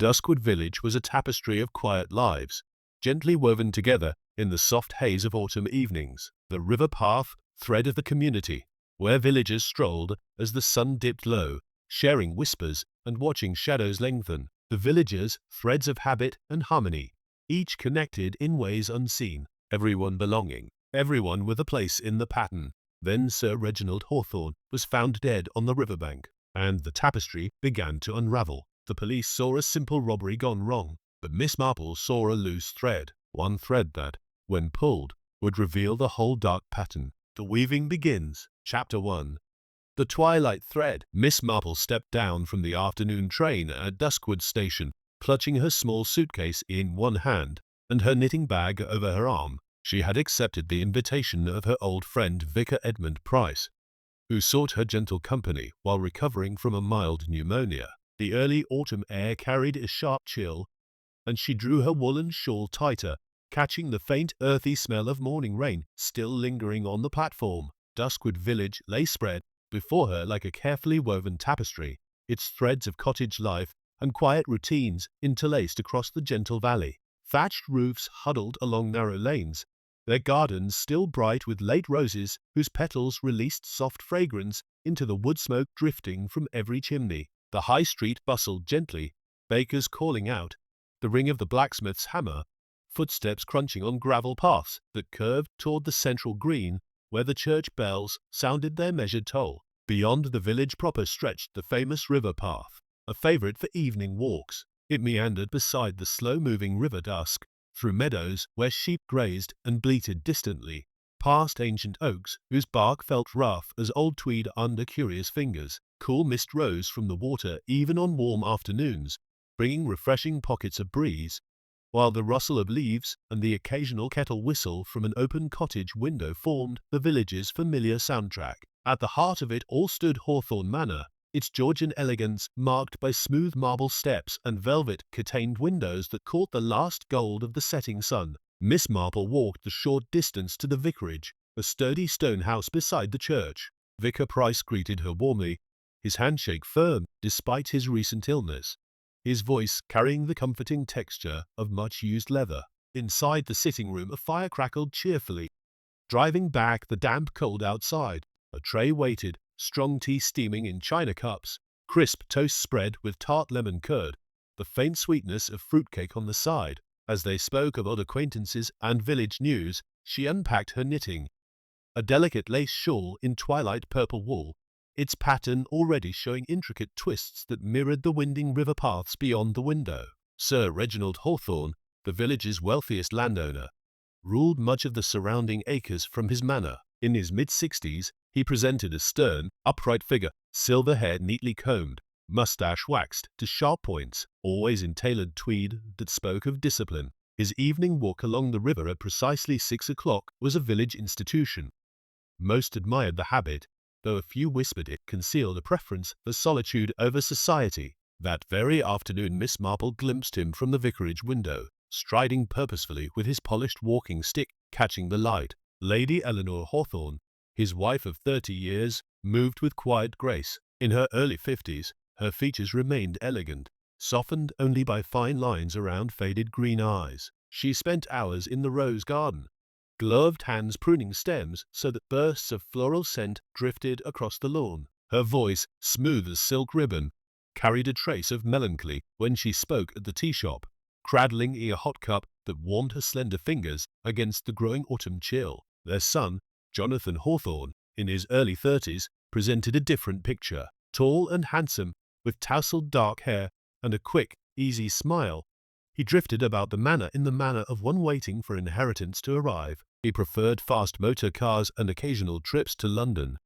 Duskwood Village was a tapestry of quiet lives, gently woven together in the soft haze of autumn evenings. The river path, thread of the community, where villagers strolled as the sun dipped low, sharing whispers and watching shadows lengthen. The villagers, threads of habit and harmony, each connected in ways unseen, everyone belonging, everyone with a place in the pattern. Then Sir Reginald Hawthorne was found dead on the riverbank, and the tapestry began to unravel. The police saw a simple robbery gone wrong, but Miss Marple saw a loose thread, one thread that, when pulled, would reveal the whole dark pattern. The weaving begins. Chapter 1. The Twilight Thread. Miss Marple stepped down from the afternoon train at Duskwood Station, clutching her small suitcase in one hand and her knitting bag over her arm. She had accepted the invitation of her old friend Vicar Edmund Price, who sought her gentle company while recovering from a mild pneumonia. The early autumn air carried a sharp chill, and she drew her woolen shawl tighter, catching the faint earthy smell of morning rain still lingering on the platform. Duskwood Village lay spread before her like a carefully woven tapestry, its threads of cottage life and quiet routines interlaced across the gentle valley. Thatched roofs huddled along narrow lanes, their gardens still bright with late roses whose petals released soft fragrance into the wood smoke drifting from every chimney. The high street bustled gently, bakers calling out, the ring of the blacksmith's hammer, footsteps crunching on gravel paths that curved toward the central green where the church bells sounded their measured toll. Beyond the village proper stretched the famous river path, a favorite for evening walks. It meandered beside the slow-moving river Dusk, through meadows where sheep grazed and bleated distantly, past ancient oaks whose bark felt rough as old tweed under curious fingers. Cool mist rose from the water even on warm afternoons, bringing refreshing pockets of breeze, while the rustle of leaves and the occasional kettle whistle from an open cottage window formed the village's familiar soundtrack. At the heart of it all stood Hawthorne Manor, its Georgian elegance marked by smooth marble steps and velvet curtained windows that caught the last gold of the setting sun. Miss Marple walked the short distance to the vicarage, a sturdy stone house beside the church. Vicar Price greeted her warmly, his handshake firm despite his recent illness, his voice carrying the comforting texture of much-used leather. Inside the sitting room a fire crackled cheerfully, driving back the damp cold outside. A tray waited, strong tea steaming in china cups, crisp toast spread with tart lemon curd, the faint sweetness of fruitcake on the side. As they spoke of old acquaintances and village news, she unpacked her knitting, a delicate lace shawl in twilight purple wool, its pattern already showing intricate twists that mirrored the winding river paths beyond the window. Sir Reginald Hawthorne, the village's wealthiest landowner, ruled much of the surrounding acres from his manor. In his mid-60s, he presented a stern, upright figure, silver hair neatly combed, mustache waxed to sharp points, always in tailored tweed that spoke of discipline. His evening walk along the river at precisely 6 o'clock was a village institution. Most admired the habit, though a few whispered it concealed a preference for solitude over society. That very afternoon Miss Marple glimpsed him from the vicarage window, striding purposefully with his polished walking stick catching the light. Lady Eleanor Hawthorne, his wife of 30 years, moved with quiet grace. In her early 50s, her features remained elegant, softened only by fine lines around faded green eyes. She spent hours in the rose garden, gloved hands pruning stems so that bursts of floral scent drifted across the lawn. Her voice, smooth as silk ribbon, carried a trace of melancholy when she spoke at the tea shop, cradling a hot cup that warmed her slender fingers against the growing autumn chill. Their son, Jonathan Hawthorne, in his early 30s, presented a different picture. Tall and handsome, with tousled dark hair and a quick, easy smile, he drifted about the manor in the manner of one waiting for inheritance to arrive. He preferred fast motor cars and occasional trips to London.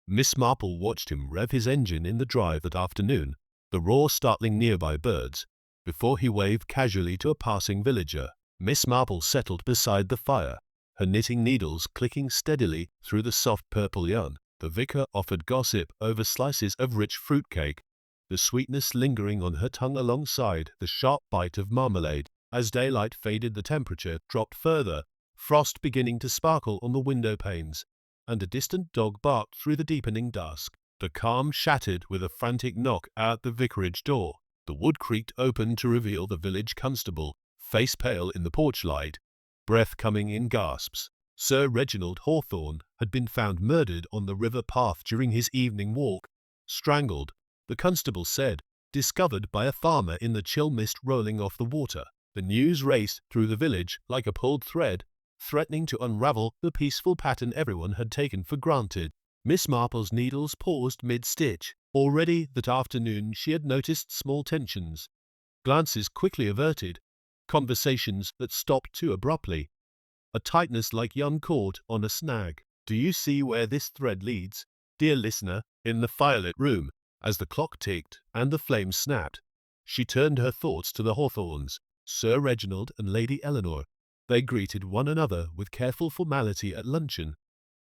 Miss Marple watched him rev his engine in the drive that afternoon, the roar startling nearby birds, before he waved casually to a passing villager. Miss Marple settled beside the fire, her knitting needles clicking steadily through the soft purple yarn. The vicar offered gossip over slices of rich fruitcake, the sweetness lingering on her tongue alongside the sharp bite of marmalade. As daylight faded, the temperature dropped further, frost beginning to sparkle on the window panes, and a distant dog barked through the deepening dusk. The calm shattered with a frantic knock at the vicarage door. The wood creaked open to reveal the village constable, face pale in the porch light, breath coming in gasps. Sir Reginald Hawthorne had been found murdered on the river path during his evening walk. Strangled, the constable said, discovered by a farmer in the chill mist rolling off the water. The news raced through the village like a pulled thread, threatening to unravel the peaceful pattern everyone had taken for granted. Miss Marple's needles paused mid-stitch. Already that afternoon she had noticed small tensions, glances quickly averted, conversations that stopped too abruptly, a tightness like young caught on a snag. Do you see where this thread leads, dear listener? In the firelit room, as the clock ticked and the flames snapped, she turned her thoughts to the Hawthorns, Sir Reginald and Lady Eleanor. They greeted one another with careful formality at luncheon,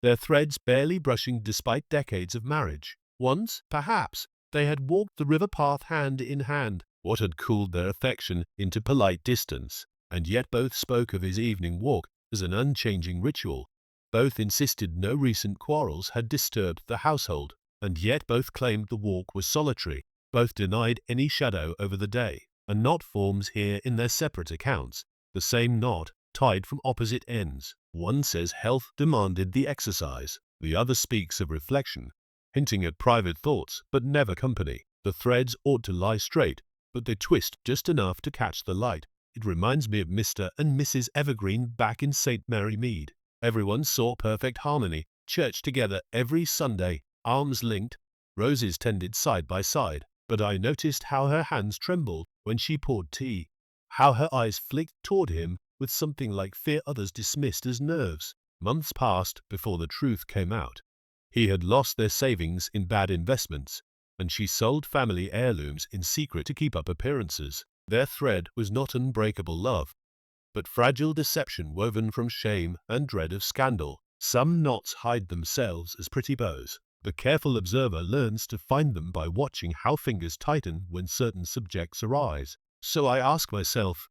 their threads barely brushing despite decades of marriage. Once, perhaps, they had walked the river path hand in hand. What had cooled their affection into polite distance? And yet both spoke of his evening walk as an unchanging ritual. Both insisted no recent quarrels had disturbed the household, and yet both claimed the walk was solitary. Both denied any shadow over the day. A knot forms here in their separate accounts, the same knot, tied from opposite ends. One says health demanded the exercise. The other speaks of reflection, hinting at private thoughts, but never company. The threads ought to lie straight, but they twist just enough to catch the light. It reminds me of Mr. and Mrs. Evergreen back in St. Mary Mead. Everyone saw perfect harmony, church together every Sunday, arms linked, roses tended side by side. But I noticed how her hands trembled when she poured tea, how her eyes flicked toward him with something like fear others dismissed as nerves. Months passed before the truth came out. He had lost their savings in bad investments, and she sold family heirlooms in secret to keep up appearances. Their thread was not unbreakable love, but fragile deception woven from shame and dread of scandal. Some knots hide themselves as pretty bows. The careful observer learns to find them by watching how fingers tighten when certain subjects arise. So I ask myself,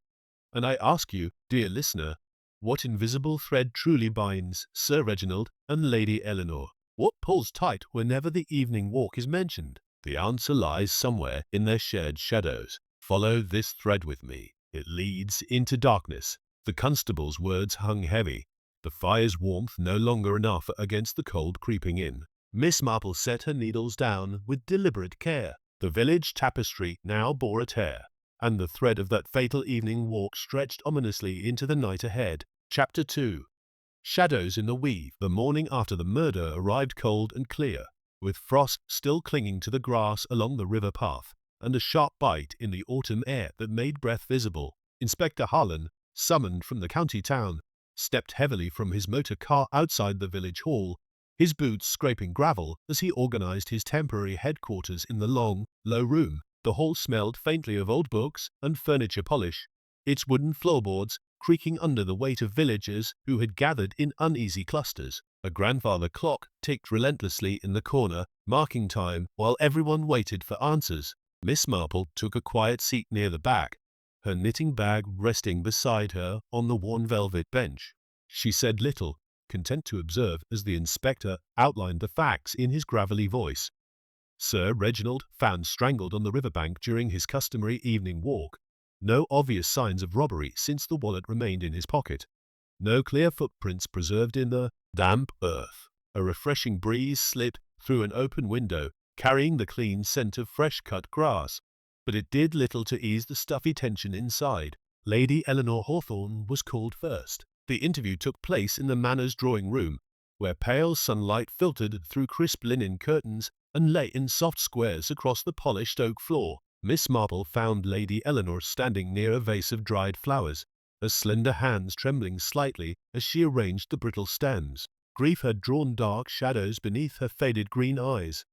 and I ask you, dear listener, what invisible thread truly binds Sir Reginald and Lady Eleanor? What pulls tight whenever the evening walk is mentioned? The answer lies somewhere in their shared shadows. Follow this thread with me. It leads into darkness. The constable's words hung heavy, the fire's warmth no longer enough against the cold creeping in. Miss Marple set her needles down with deliberate care. The village tapestry now bore a tear, and the thread of that fatal evening walk stretched ominously into the night ahead. Chapter 2. Shadows in the weave. The morning after the murder arrived cold and clear, with frost still clinging to the grass along the river path, and a sharp bite in the autumn air that made breath visible. Inspector Harlan, summoned from the county town, stepped heavily from his motor car outside the village hall, his boots scraping gravel as he organized his temporary headquarters in the long, low room. The hall smelled faintly of old books and furniture polish, its wooden floorboards creaking under the weight of villagers who had gathered in uneasy clusters. A grandfather clock ticked relentlessly in the corner, marking time while everyone waited for answers. Miss Marple took a quiet seat near the back, her knitting bag resting beside her on the worn velvet bench. She said little, content to observe as the inspector outlined the facts in his gravelly voice. Sir Reginald found strangled on the riverbank during his customary evening walk. No obvious signs of robbery since the wallet remained in his pocket. No clear footprints preserved in the damp earth. A refreshing breeze slipped through an open window, carrying the clean scent of fresh-cut grass, but it did little to ease the stuffy tension inside. Lady Eleanor Hawthorne was called first. The interview took place in the Manor's drawing room, where pale sunlight filtered through crisp linen curtains and lay in soft squares across the polished oak floor. Miss Marple found Lady Eleanor standing near a vase of dried flowers, her slender hands trembling slightly as she arranged the brittle stems. Grief had drawn dark shadows beneath her faded green eyes.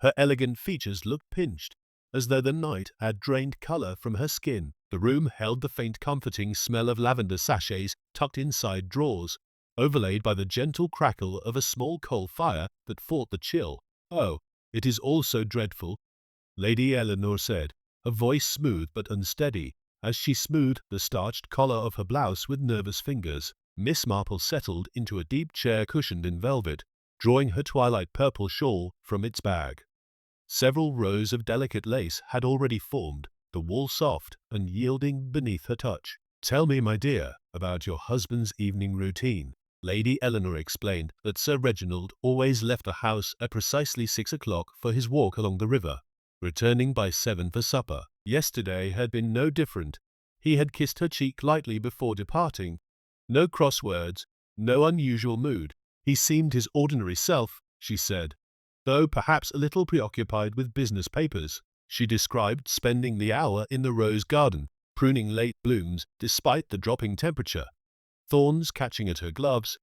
Her elegant features looked pinched, as though the night had drained color from her skin. The room held the faint comforting smell of lavender sachets tucked inside drawers, overlaid by the gentle crackle of a small coal fire that fought the chill. "Oh, it is all so dreadful," Lady Eleanor said, her voice smooth but unsteady, as she smoothed the starched collar of her blouse with nervous fingers. Miss Marple settled into a deep chair cushioned in velvet, drawing her twilight purple shawl from its bag. Several rows of delicate lace had already formed, the wool soft and yielding beneath her touch. "Tell me, my dear, about your husband's evening routine." Lady Eleanor explained that Sir Reginald always left the house at precisely 6 o'clock for his walk along the river, returning by 7 for supper. Yesterday had been no different. He had kissed her cheek lightly before departing. No cross words, no unusual mood. He seemed his ordinary self, she said, though perhaps a little preoccupied with business papers. She described spending the hour in the rose garden, pruning late blooms despite the dropping temperature, thorns catching at her gloves,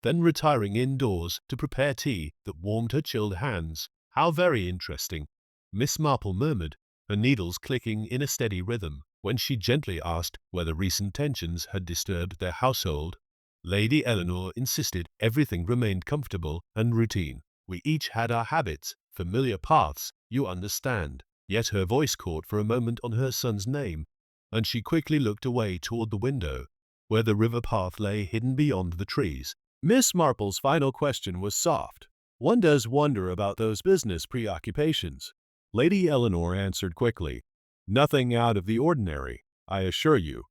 then retiring indoors to prepare tea that warmed her chilled hands. "How very interesting," Miss Marple murmured, her needles clicking in a steady rhythm. When she gently asked whether recent tensions had disturbed their household, Lady Eleanor insisted everything remained comfortable and routine. "We each had our habits, familiar paths, you understand." Yet her voice caught for a moment on her son's name, and she quickly looked away toward the window, where the river path lay hidden beyond the trees. Miss Marple's final question was soft. "One does wonder about those business preoccupations." Lady Eleanor answered quickly, "Nothing out of the ordinary, I assure you."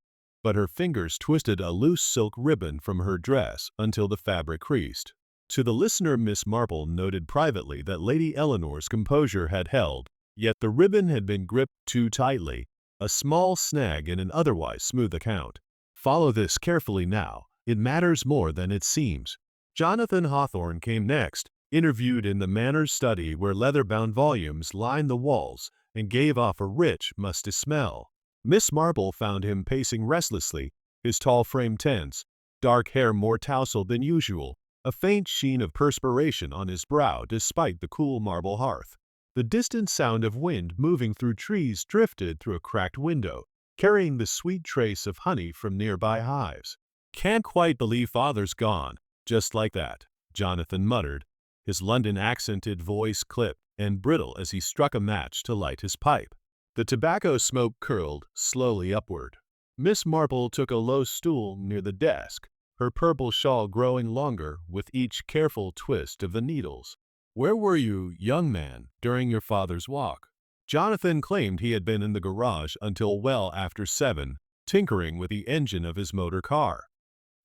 But her fingers twisted a loose silk ribbon from her dress until the fabric creased. To the listener, Miss Marple noted privately that Lady Eleanor's composure had held, yet the ribbon had been gripped too tightly, a small snag in an otherwise smooth account. "Follow this carefully now. It matters more than it seems." Jonathan Hawthorne came next, interviewed in the Manners study where leather-bound volumes lined the walls and gave off a rich, musty smell. Miss Marple found him pacing restlessly, his tall frame tense, dark hair more tousled than usual, a faint sheen of perspiration on his brow despite the cool marble hearth. The distant sound of wind moving through trees drifted through a cracked window, carrying the sweet trace of honey from nearby hives. "Can't quite believe Father's gone, just like that," Jonathan muttered, his London-accented voice clipped and brittle as he struck a match to light his pipe. The tobacco smoke curled slowly upward. Miss Marple took a low stool near the desk, her purple shawl growing longer with each careful twist of the needles. "Where were you, young man, during your father's walk?" Jonathan claimed he had been in the garage until well after 7, tinkering with the engine of his motor car.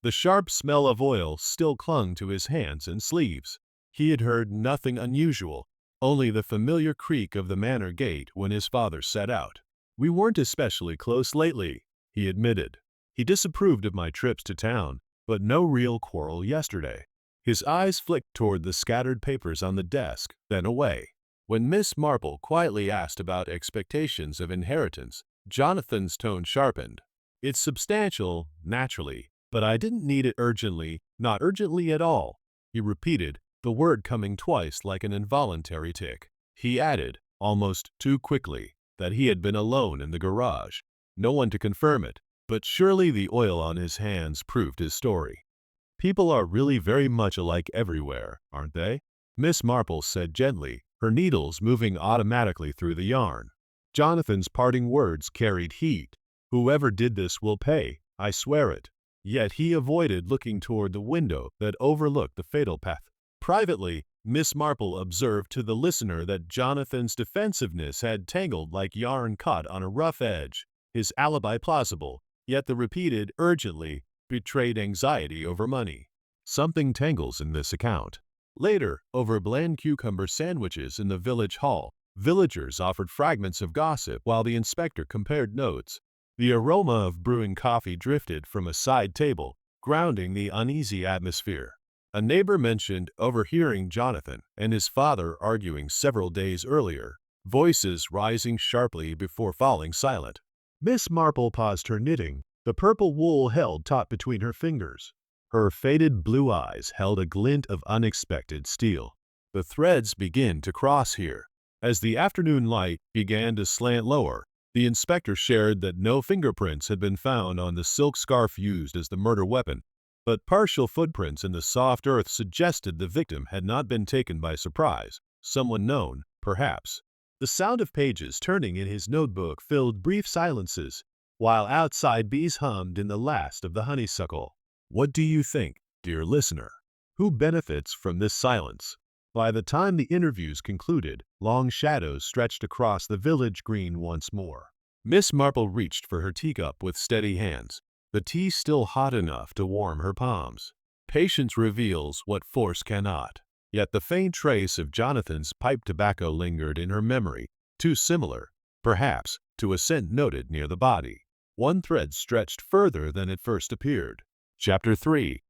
The sharp smell of oil still clung to his hands and sleeves. He had heard nothing unusual, only the familiar creak of the manor gate when his father set out. "We weren't especially close lately," he admitted. "He disapproved of my trips to town, but no real quarrel yesterday." His eyes flicked toward the scattered papers on the desk, then away. When Miss Marple quietly asked about expectations of inheritance, Jonathan's tone sharpened. "It's substantial, naturally, but I didn't need it urgently, not urgently at all," he repeated, the word coming twice like an involuntary tick. He added, almost too quickly, that he had been alone in the garage. No one to confirm it, but surely the oil on his hands proved his story. "People are really very much alike everywhere, aren't they?" Miss Marple said gently, her needles moving automatically through the yarn. Jonathan's parting words carried heat. "Whoever did this will pay, I swear it." Yet he avoided looking toward the window that overlooked the fatal path. Privately, Miss Marple observed to the listener that Jonathan's defensiveness had tangled like yarn caught on a rough edge, his alibi plausible, yet the repeated urgently betrayed anxiety over money. Something tangles in this account. Later, over bland cucumber sandwiches in the village hall, villagers offered fragments of gossip while the inspector compared notes. The aroma of brewing coffee drifted from a side table, grounding the uneasy atmosphere. A neighbor mentioned overhearing Jonathan and his father arguing several days earlier, voices rising sharply before falling silent. Miss Marple paused her knitting, the purple wool held taut between her fingers. Her faded blue eyes held a glint of unexpected steel. "The threads begin to cross here." As the afternoon light began to slant lower, the inspector shared that no fingerprints had been found on the silk scarf used as the murder weapon, but partial footprints in the soft earth suggested the victim had not been taken by surprise, someone known, perhaps. The sound of pages turning in his notebook filled brief silences, while outside bees hummed in the last of the honeysuckle. What do you think, dear listener? Who benefits from this silence? By the time the interviews concluded, long shadows stretched across the village green once more. Miss Marple reached for her teacup with steady hands, the tea still hot enough to warm her palms. Patience reveals what force cannot. Yet the faint trace of Jonathan's pipe tobacco lingered in her memory, too similar, perhaps, to a scent noted near the body. One thread stretched further than it first appeared. Chapter 3.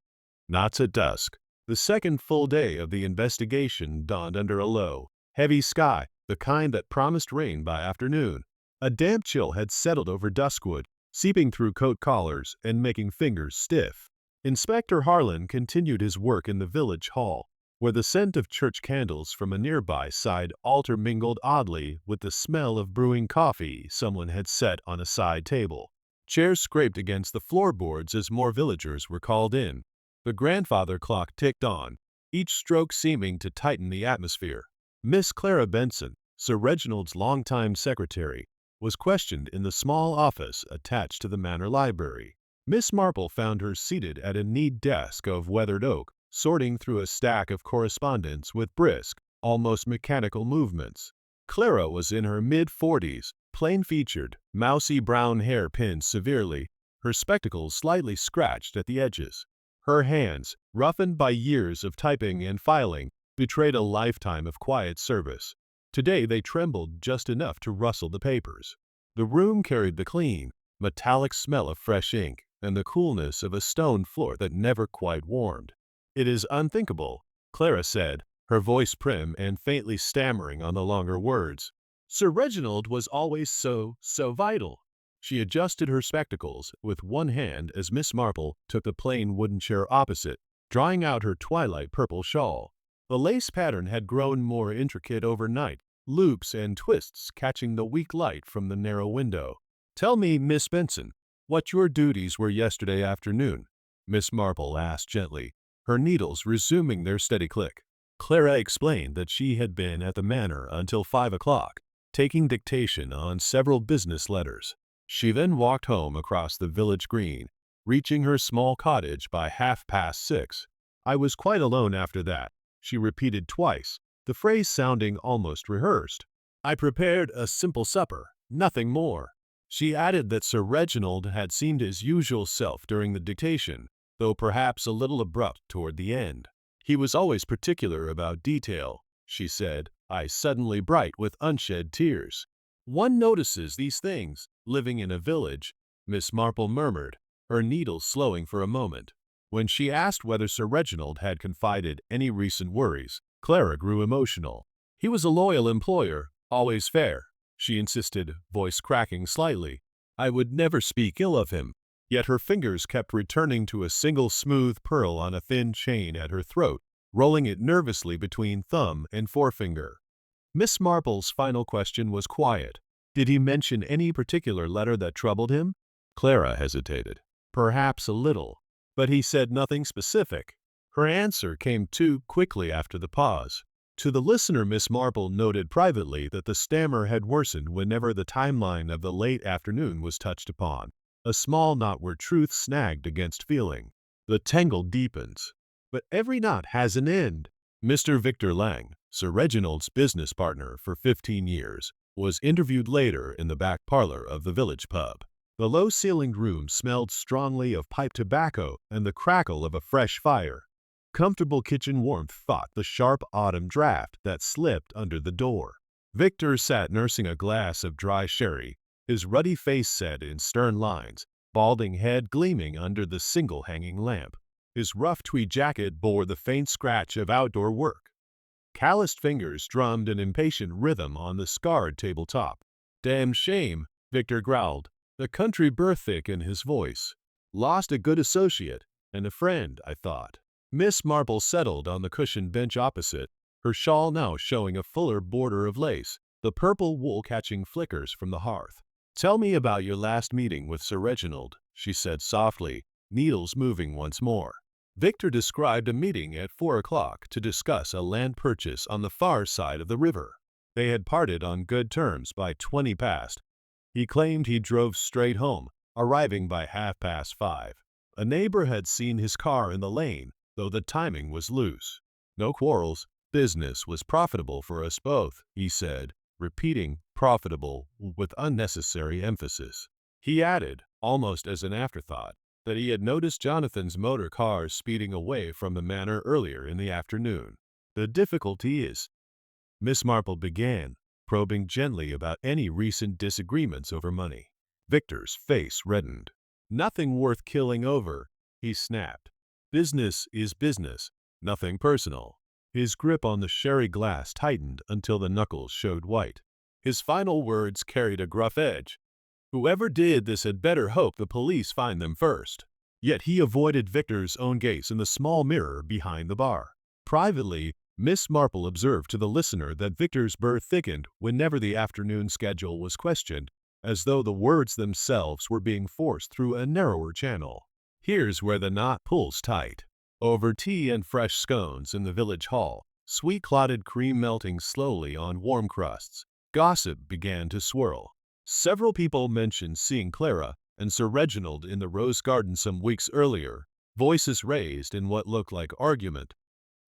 Knots at Dusk. The second full day of the investigation dawned under a low, heavy sky, the kind that promised rain by afternoon. A damp chill had settled over Duskwood, seeping through coat collars and making fingers stiff. Inspector Harlan continued his work in the village hall, where the scent of church candles from a nearby side altar mingled oddly with the smell of brewing coffee someone had set on a side table. Chairs scraped against the floorboards as more villagers were called in. The grandfather clock ticked on, each stroke seeming to tighten the atmosphere. Miss Clara Benson, Sir Reginald's longtime secretary, was questioned in the small office attached to the manor library. Miss Marple found her seated at a neat desk of weathered oak, sorting through a stack of correspondence with brisk, almost mechanical movements. Clara was in her mid-40s, plain-featured, mousy brown hair pinned severely, her spectacles slightly scratched at the edges. Her hands, roughened by years of typing and filing, betrayed a lifetime of quiet service. Today they trembled just enough to rustle the papers. The room carried the clean, metallic smell of fresh ink and the coolness of a stone floor that never quite warmed. "It is unthinkable," Clara said, her voice prim and faintly stammering on the longer words. "Sir Reginald was always so vital." She adjusted her spectacles with one hand as Miss Marple took the plain wooden chair opposite, drawing out her twilight purple shawl. The lace pattern had grown more intricate overnight, loops and twists catching the weak light from the narrow window. "Tell me, Miss Benson, what your duties were yesterday afternoon," Miss Marple asked gently, her needles resuming their steady click. Clara explained that she had been at the manor until 5 o'clock, taking dictation on several business letters. She then walked home across the village green, reaching her small cottage by 6:30. "I was quite alone after that," she repeated twice, the phrase sounding almost rehearsed. "I prepared a simple supper, nothing more." She added that Sir Reginald had seemed his usual self during the dictation, though perhaps a little abrupt toward the end. "He was always particular about detail," she said, eyes suddenly bright with unshed tears. "One notices these things, living in a village," Miss Marple murmured, her needles slowing for a moment. When she asked whether Sir Reginald had confided any recent worries, Clara grew emotional. "He was a loyal employer, always fair," she insisted, voice cracking slightly. "I would never speak ill of him." Yet her fingers kept returning to a single smooth pearl on a thin chain at her throat, rolling it nervously between thumb and forefinger. Miss Marple's final question was quiet. "Did he mention any particular letter that troubled him?" Clara hesitated. "Perhaps a little, but he said nothing specific." Her answer came too quickly after the pause. To the listener, Miss Marple noted privately that the stammer had worsened whenever the timeline of the late afternoon was touched upon, a small knot where truth snagged against feeling. "The tangle deepens. But every knot has an end." Mr. Victor Lang, Sir Reginald's business partner for 15 years, was interviewed later in the back parlor of the village pub. The low-ceilinged room smelled strongly of pipe tobacco and the crackle of a fresh fire. Comfortable kitchen warmth fought the sharp autumn draft that slipped under the door. Victor sat nursing a glass of dry sherry, his ruddy face set in stern lines, balding head gleaming under the single hanging lamp. His rough tweed jacket bore the faint scratch of outdoor work. Calloused fingers drummed an impatient rhythm on the scarred tabletop. "Damn shame," Victor growled, the country burr thick in his voice. "Lost a good associate and a friend, I thought." Miss Marple settled on the cushioned bench opposite, her shawl now showing a fuller border of lace, the purple wool catching flickers from the hearth. "Tell me about your last meeting with Sir Reginald," she said softly, needles moving once more. Victor described a meeting at 4 o'clock to discuss a land purchase on the far side of the river. They had parted on good terms by 20 past. He claimed he drove straight home, arriving by 5:30. A neighbor had seen his car in the lane, though the timing was loose. "No quarrels. Business was profitable for us both," he said, repeating profitable with unnecessary emphasis. He added, almost as an afterthought, that he had noticed Jonathan's motor cars speeding away from the manor earlier in the afternoon. The difficulty is, Miss Marple began, probing gently about any recent disagreements over money. Victor's face reddened. Nothing worth killing over, he snapped. Business is business, nothing personal. His grip on the sherry glass tightened until the knuckles showed white. His final words carried a gruff edge. Whoever did this had better hope the police find them first. Yet he avoided Victor's own gaze in the small mirror behind the bar. Privately, Miss Marple observed to the listener that Victor's burr thickened whenever the afternoon schedule was questioned, as though the words themselves were being forced through a narrower channel. Here's where the knot pulls tight. Over tea and fresh scones in the village hall, sweet clotted cream melting slowly on warm crusts, gossip began to swirl. Several people mentioned seeing Clara and Sir Reginald in the rose garden some weeks earlier, voices raised in what looked like argument.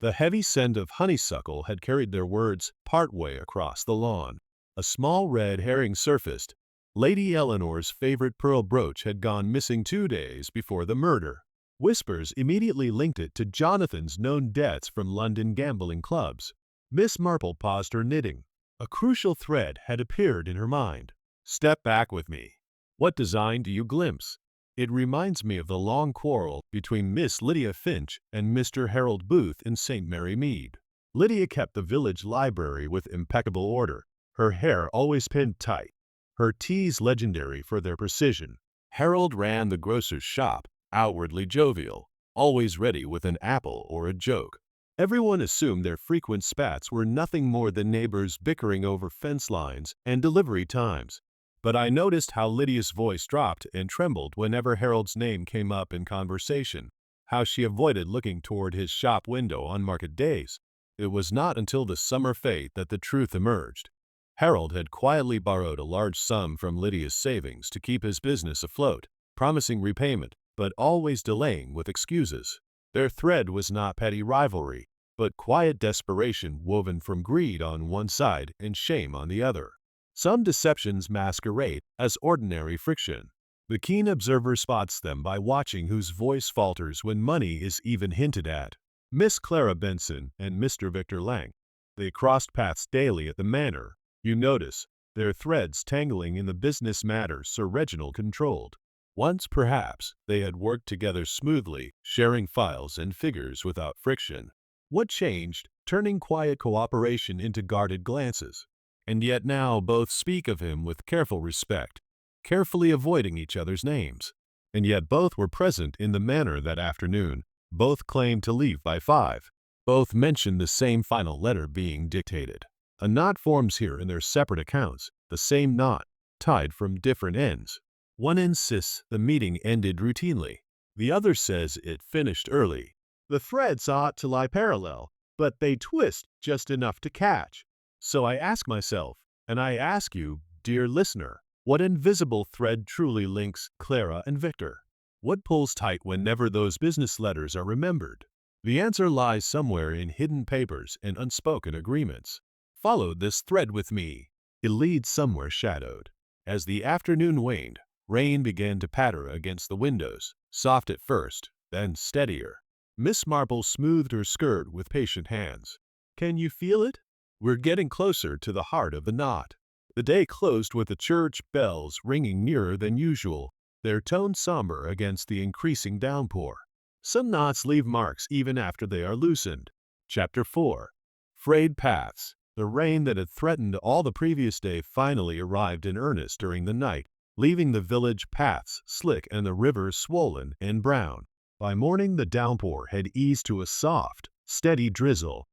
The heavy scent of honeysuckle had carried their words partway across the lawn. A small red herring surfaced. Lady Eleanor's favorite pearl brooch had gone missing 2 days before the murder. Whispers immediately linked it to Jonathan's known debts from London gambling clubs. Miss Marple paused her knitting. A crucial thread had appeared in her mind. Step back with me. What design do you glimpse? It reminds me of the long quarrel between Miss Lydia Finch and Mr. Harold Booth in St. Mary Mead. Lydia kept the village library with impeccable order, her hair always pinned tight, her teas legendary for their precision. Harold ran the grocer's shop, outwardly jovial, always ready with an apple or a joke. Everyone assumed their frequent spats were nothing more than neighbors bickering over fence lines and delivery times. But I noticed how Lydia's voice dropped and trembled whenever Harold's name came up in conversation, how she avoided looking toward his shop window on market days. It was not until the summer fete that the truth emerged. Harold had quietly borrowed a large sum from Lydia's savings to keep his business afloat, promising repayment, but always delaying with excuses. Their thread was not petty rivalry, but quiet desperation woven from greed on one side and shame on the other. Some deceptions masquerade as ordinary friction. The keen observer spots them by watching whose voice falters when money is even hinted at. Miss Clara Benson and Mr. Victor Lang. They crossed paths daily at the manor. You notice their threads tangling in the business matters Sir Reginald controlled. Once, perhaps, they had worked together smoothly, sharing files and figures without friction. What changed, turning quiet cooperation into guarded glances? And yet now both speak of him with careful respect, carefully avoiding each other's names. And yet both were present in the manor that afternoon. Both claimed to leave by 5. Both mentioned the same final letter being dictated. A knot forms here in their separate accounts, the same knot, tied from different ends. One insists the meeting ended routinely. The other says it finished early. The threads ought to lie parallel, but they twist just enough to catch. So I ask myself, and I ask you, dear listener, what invisible thread truly links Clara and Victor? What pulls tight whenever those business letters are remembered? The answer lies somewhere in hidden papers and unspoken agreements. Follow this thread with me. It leads somewhere shadowed. As the afternoon waned, rain began to patter against the windows, soft at first, then steadier. Miss Marple smoothed her skirt with patient hands. Can you feel it? We're getting closer to the heart of the knot. The day closed with the church bells ringing nearer than usual, their tone somber against the increasing downpour. Some knots leave marks even after they are loosened. Chapter 4. Frayed paths. The rain that had threatened all the previous day finally arrived in earnest during the night, leaving the village paths slick and the river swollen and brown. By morning the downpour had eased to a soft, steady drizzle.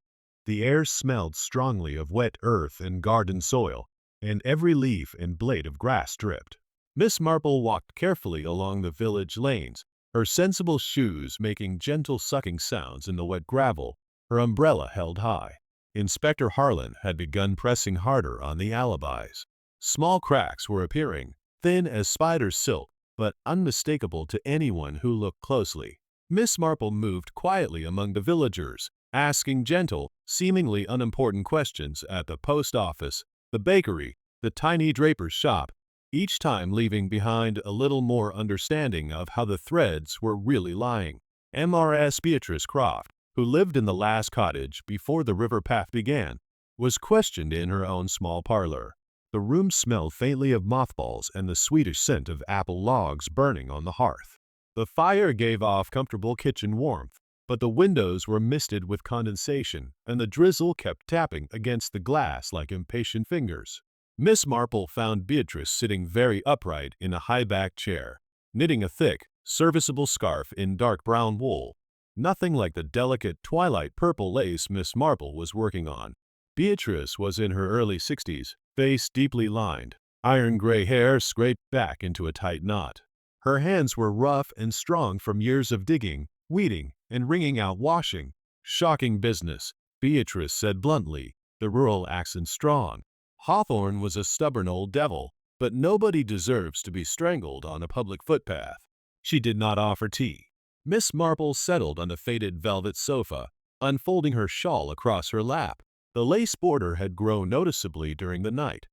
The air smelled strongly of wet earth and garden soil, and every leaf and blade of grass dripped. Miss Marple walked carefully along the village lanes, her sensible shoes making gentle sucking sounds in the wet gravel, her umbrella held high. Inspector Harlan had begun pressing harder on the alibis. Small cracks were appearing, thin as spider silk, but unmistakable to anyone who looked closely. Miss Marple moved quietly among the villagers, asking gentle, seemingly unimportant questions at the post office, the bakery, the tiny draper's shop, each time leaving behind a little more understanding of how the threads were really lying. Mrs. Beatrice Croft, who lived in the last cottage before the river path began, was questioned in her own small parlor. The room smelled faintly of mothballs and the sweetish scent of apple logs burning on the hearth. The fire gave off comfortable kitchen warmth, but the windows were misted with condensation, and the drizzle kept tapping against the glass like impatient fingers. Miss Marple found Beatrice sitting very upright in a high-backed chair, knitting a thick, serviceable scarf in dark brown wool, nothing like the delicate twilight purple lace Miss Marple was working on. Beatrice was in her early 60s, face deeply lined, iron gray hair scraped back into a tight knot. Her hands were rough and strong from years of digging, weeding, and wringing out washing. Shocking business, Beatrice said bluntly, the rural accent strong. Hawthorne was a stubborn old devil, but nobody deserves to be strangled on a public footpath. She did not offer tea. Miss Marple settled on a faded velvet sofa, unfolding her shawl across her lap. The lace border had grown noticeably during the night.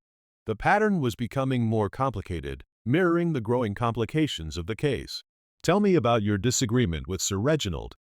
The pattern was becoming more complicated, mirroring the growing complications of the case. "Tell me about your disagreement with Sir Reginald,"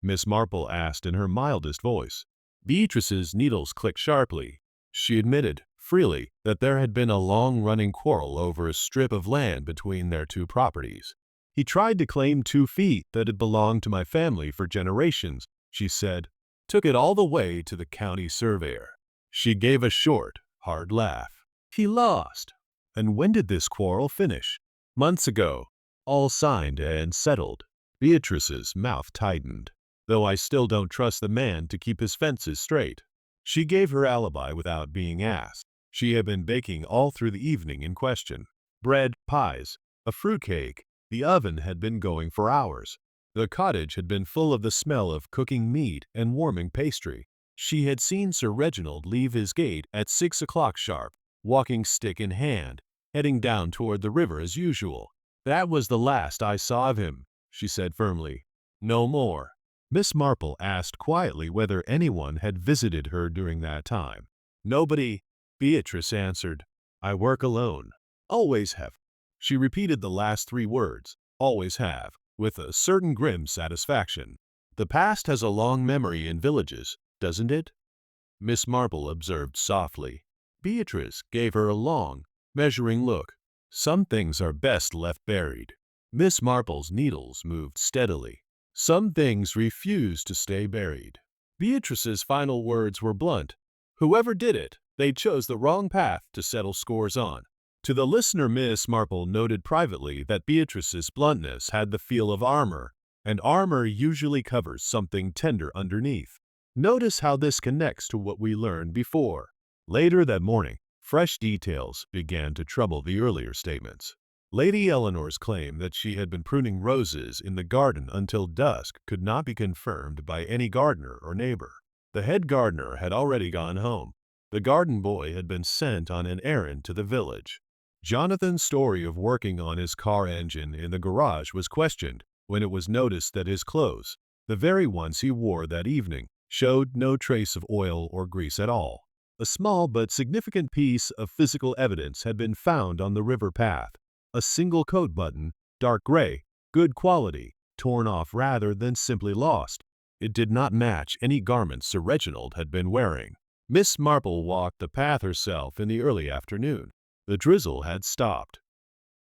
Miss Marple asked in her mildest voice. Beatrice's needles clicked sharply. She admitted, freely, that there had been a long-running quarrel over a strip of land between their two properties. "He tried to claim 2 feet that had belonged to my family for generations," she said. "Took it all the way to the county surveyor." She gave a short, hard laugh. "He lost." "And when did this quarrel finish?" "Months ago. All signed and settled." Beatrice's mouth tightened. "Though I still don't trust the man to keep his fences straight." She gave her alibi without being asked. She had been baking all through the evening in question. Bread, pies, a fruitcake. The oven had been going for hours. The cottage had been full of the smell of cooking meat and warming pastry. She had seen Sir Reginald leave his gate at 6 o'clock sharp, walking stick in hand, heading down toward the river as usual. "That was the last I saw of him," she said firmly. "No more." Miss Marple asked quietly whether anyone had visited her during that time. "Nobody," Beatrice answered. "I work alone. Always have." She repeated the last 3 words, "always have," with a certain grim satisfaction. "The past has a long memory in villages, doesn't it?" Miss Marple observed softly. Beatrice gave her a long, measuring look. "Some things are best left buried." Miss Marple's needles moved steadily. "Some things refuse to stay buried." Beatrice's final words were blunt. Whoever did it, they chose the wrong path to settle scores on. To the listener, Miss Marple noted privately that Beatrice's bluntness had the feel of armor, and armor usually covers something tender underneath. Notice how this connects to what we learned before. Later that morning, fresh details began to trouble the earlier statements. Lady Eleanor's claim that she had been pruning roses in the garden until dusk could not be confirmed by any gardener or neighbor. The head gardener had already gone home. The garden boy had been sent on an errand to the village. Jonathan's story of working on his car engine in the garage was questioned when it was noticed that his clothes, the very ones he wore that evening, showed no trace of oil or grease at all. A small but significant piece of physical evidence had been found on the river path. A single coat button, dark gray, good quality, torn off rather than simply lost. It did not match any garments Sir Reginald had been wearing. Miss Marple walked the path herself in the early afternoon. The drizzle had stopped.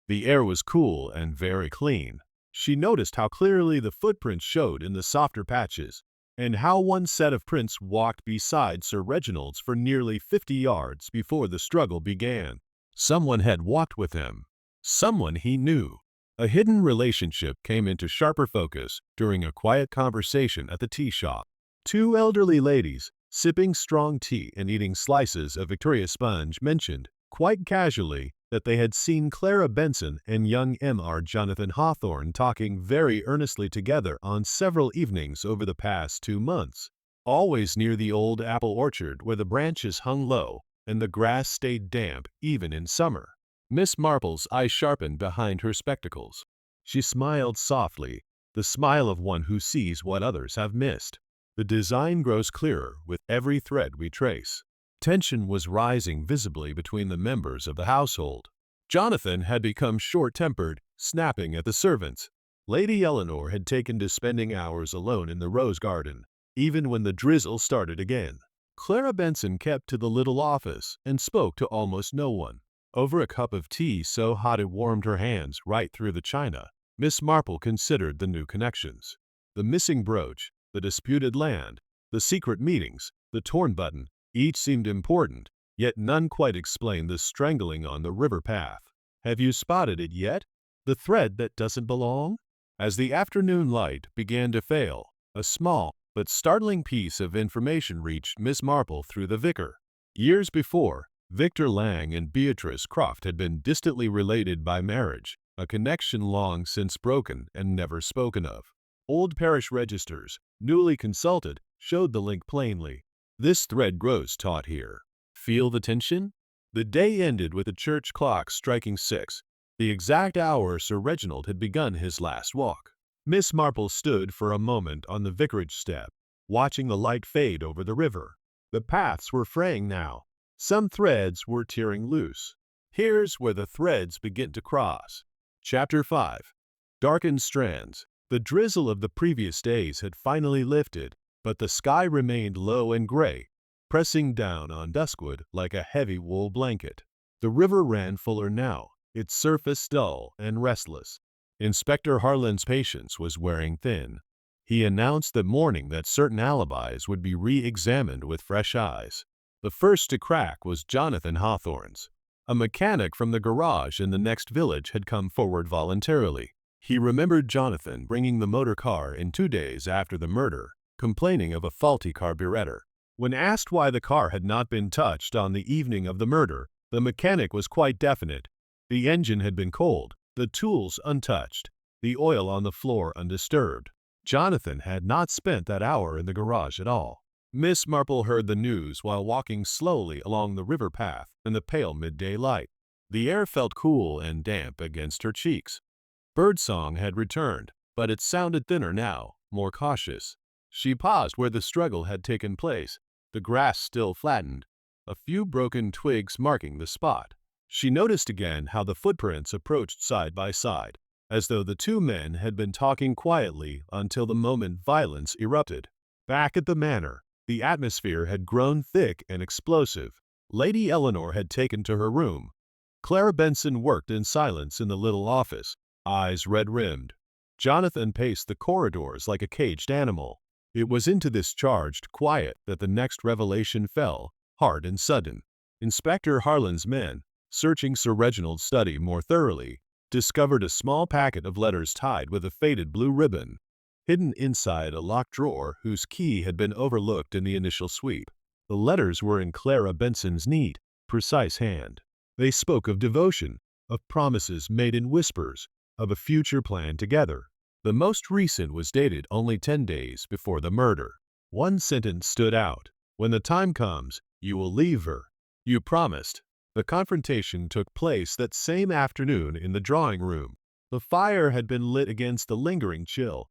The air was cool and very clean. She noticed how clearly the footprints showed in the softer patches, and how one set of prints walked beside Sir Reginald's for nearly 50 yards before the struggle began. Someone had walked with him. Someone he knew. A hidden relationship came into sharper focus during a quiet conversation at the tea shop. 2 elderly ladies, sipping strong tea and eating slices of Victoria sponge, mentioned, quite casually, that they had seen Clara Benson and young M.R. Jonathan Hawthorne talking very earnestly together on several evenings over the past 2 months, always near the old apple orchard where the branches hung low and the grass stayed damp even in summer. Miss Marple's eyes sharpened behind her spectacles. She smiled softly, the smile of one who sees what others have missed. "The design grows clearer with every thread we trace." Tension was rising visibly between the members of the household. Jonathan had become short-tempered, snapping at the servants. Lady Eleanor had taken to spending hours alone in the rose garden, even when the drizzle started again. Clara Benson kept to the little office and spoke to almost no one. Over a cup of tea so hot it warmed her hands right through the china, Miss Marple considered the new connections. The missing brooch, the disputed land, the secret meetings, the torn button, each seemed important, yet none quite explained the strangling on the river path. Have you spotted it yet? The thread that doesn't belong? As the afternoon light began to fail, a small but startling piece of information reached Miss Marple through the vicar. Years before, Victor Lang and Beatrice Croft had been distantly related by marriage, a connection long since broken and never spoken of. Old parish registers, newly consulted, showed the link plainly. This thread grows taut here. Feel the tension? The day ended with the church clock striking 6, the exact hour Sir Reginald had begun his last walk. Miss Marple stood for a moment on the vicarage step, watching the light fade over the river. The paths were fraying now. Some threads were tearing loose. Here's where the threads begin to cross. Chapter 5. Darkened strands. The drizzle of the previous days had finally lifted, but the sky remained low and gray, pressing down on Duskwood like a heavy wool blanket. The river ran fuller now, its surface dull and restless. Inspector Harlan's patience was wearing thin. He announced that morning that certain alibis would be re-examined with fresh eyes. The first to crack was Jonathan Hawthorne's. A mechanic from the garage in the next village had come forward voluntarily. He remembered Jonathan bringing the motor car in 2 days after the murder, complaining of a faulty carburetor. When asked why the car had not been touched on the evening of the murder, the mechanic was quite definite. The engine had been cold, the tools untouched, the oil on the floor undisturbed. Jonathan had not spent that hour in the garage at all. Miss Marple heard the news while walking slowly along the river path in the pale midday light. The air felt cool and damp against her cheeks. Birdsong had returned, but it sounded thinner now, more cautious. She paused where the struggle had taken place, the grass still flattened, a few broken twigs marking the spot. She noticed again how the footprints approached side by side, as though the two men had been talking quietly until the moment violence erupted. Back at the manor, the atmosphere had grown thick and explosive. Lady Eleanor had taken to her room. Clara Benson worked in silence in the little office, eyes red-rimmed. Jonathan paced the corridors like a caged animal. It was into this charged quiet that the next revelation fell, hard and sudden. Inspector Harlan's men, searching Sir Reginald's study more thoroughly, discovered a small packet of letters tied with a faded blue ribbon, hidden inside a locked drawer whose key had been overlooked in the initial sweep. The letters were in Clara Benson's neat, precise hand. They spoke of devotion, of promises made in whispers, of a future plan together. The most recent was dated only 10 days before the murder. One sentence stood out. When the time comes, you will leave her. You promised. The confrontation took place that same afternoon in the drawing room. The fire had been lit against the lingering chill.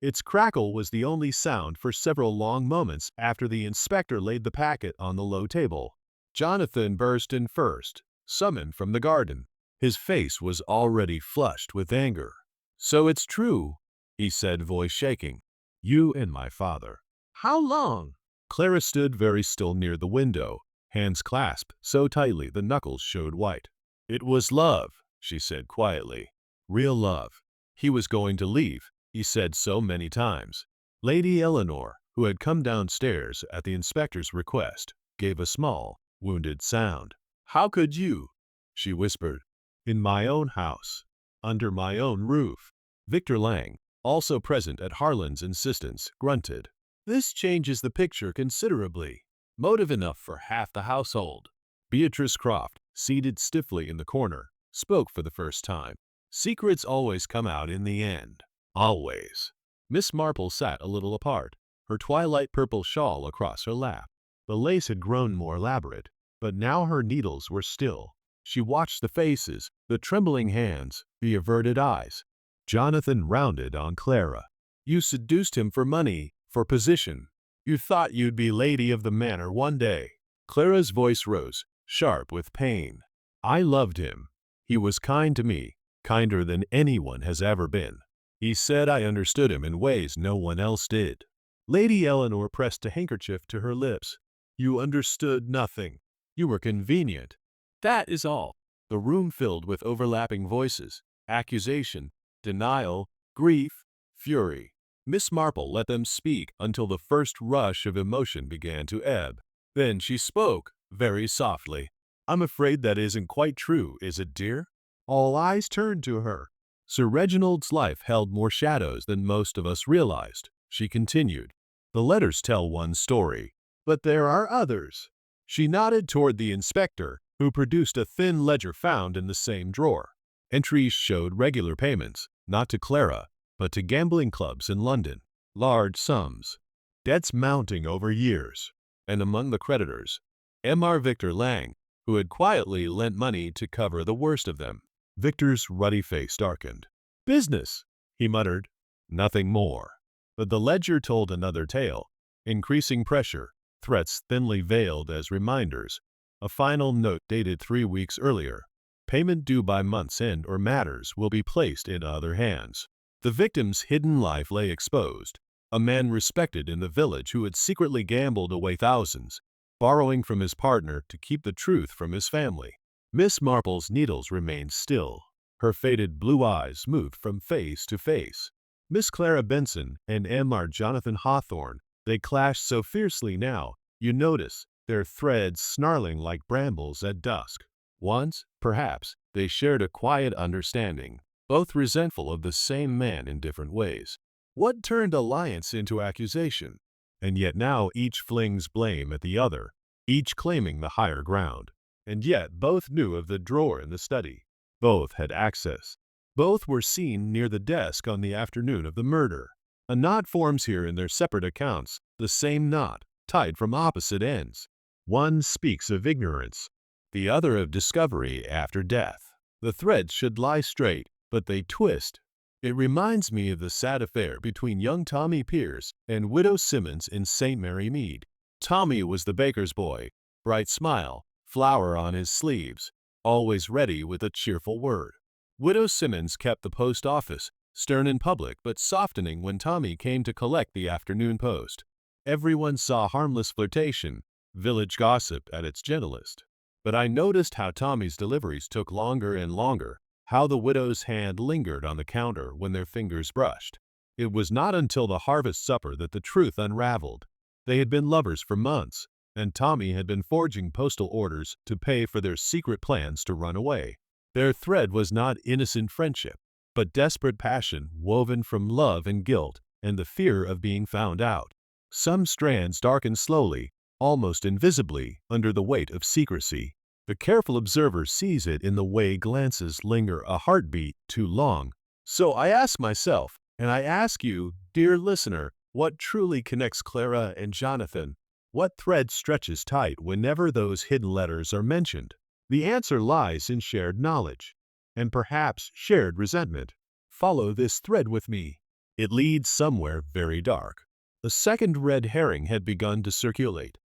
Its crackle was the only sound for several long moments after the inspector laid the packet on the low table. Jonathan burst in first, summoned from the garden. His face was already flushed with anger. "So it's true," he said, voice shaking. "You and my father." "How long?" Clara stood very still near the window, hands clasped so tightly the knuckles showed white. "It was love," she said quietly. "Real love. He was going to leave, he said so many times." Lady Eleanor, who had come downstairs at the inspector's request, gave a small, wounded sound. "How could you?" she whispered. "In my own house, under my own roof." Victor Lang, also present at Harlan's insistence, grunted. "This changes the picture considerably. Motive enough for half the household." Beatrice Croft, seated stiffly in the corner, spoke for the first time. "Secrets always come out in the end. Always." Miss Marple sat a little apart, her twilight purple shawl across her lap. The lace had grown more elaborate, but now her needles were still. She watched the faces, the trembling hands, the averted eyes. Jonathan rounded on Clara. "You seduced him for money, for position. You thought you'd be lady of the manor one day. Clara's voice rose, sharp with pain. I loved him. He was kind to me, kinder than anyone has ever been. He said I understood him in ways no one else did. Lady Eleanor pressed a handkerchief to her lips. You understood nothing. You were convenient. That is all. The room filled with overlapping voices, accusation, denial, grief, fury. Miss Marple let them speak until the first rush of emotion began to ebb. Then she spoke, very softly. I'm afraid that isn't quite true, is it, dear? All eyes turned to her. Sir Reginald's life held more shadows than most of us realized, she continued. The letters tell one story, but there are others. She nodded toward the inspector, who produced a thin ledger found in the same drawer. Entries showed regular payments, not to Clara, but to gambling clubs in London. Large sums. Debts mounting over years. And among the creditors, M.R. Victor Lang, who had quietly lent money to cover the worst of them. Victor's ruddy face darkened. Business, he muttered. Nothing more. But the ledger told another tale. Increasing pressure, threats thinly veiled as reminders, a final note dated 3 weeks earlier. Payment due by month's end or matters will be placed in other hands. The victim's hidden life lay exposed. A man respected in the village who had secretly gambled away thousands, borrowing from his partner to keep the truth from his family. Miss Marple's needles remained still. Her faded blue eyes moved from face to face. Miss Clara Benson and M.R. Jonathan Hawthorne, they clashed so fiercely now, you notice, their threads snarling like brambles at dusk. Once, perhaps, they shared a quiet understanding, both resentful of the same man in different ways. What turned alliance into accusation? And yet now each flings blame at the other, each claiming the higher ground. And yet both knew of the drawer in the study. Both had access. Both were seen near the desk on the afternoon of the murder. A knot forms here in their separate accounts, the same knot, tied from opposite ends. One speaks of ignorance, the other of discovery after death. The threads should lie straight, but they twist. It reminds me of the sad affair between young Tommy Pierce and Widow Simmons in St. Mary Mead. Tommy was the baker's boy, bright smile, flower on his sleeves, always ready with a cheerful word. Widow Simmons kept the post office, stern in public but softening when Tommy came to collect the afternoon post. Everyone saw harmless flirtation, village gossip at its gentlest. But I noticed how Tommy's deliveries took longer and longer, how the widow's hand lingered on the counter when their fingers brushed. It was not until the harvest supper that the truth unraveled. They had been lovers for months, and Tommy had been forging postal orders to pay for their secret plans to run away. Their thread was not innocent friendship, but desperate passion woven from love and guilt and the fear of being found out. Some strands darkened slowly, almost invisibly, under the weight of secrecy. The careful observer sees it in the way glances linger a heartbeat too long. So I ask myself, and I ask you, dear listener, what truly connects Clara and Jonathan? What thread stretches tight whenever those hidden letters are mentioned? The answer lies in shared knowledge, and perhaps shared resentment. Follow this thread with me. It leads somewhere very dark. A second red herring had begun to circulate.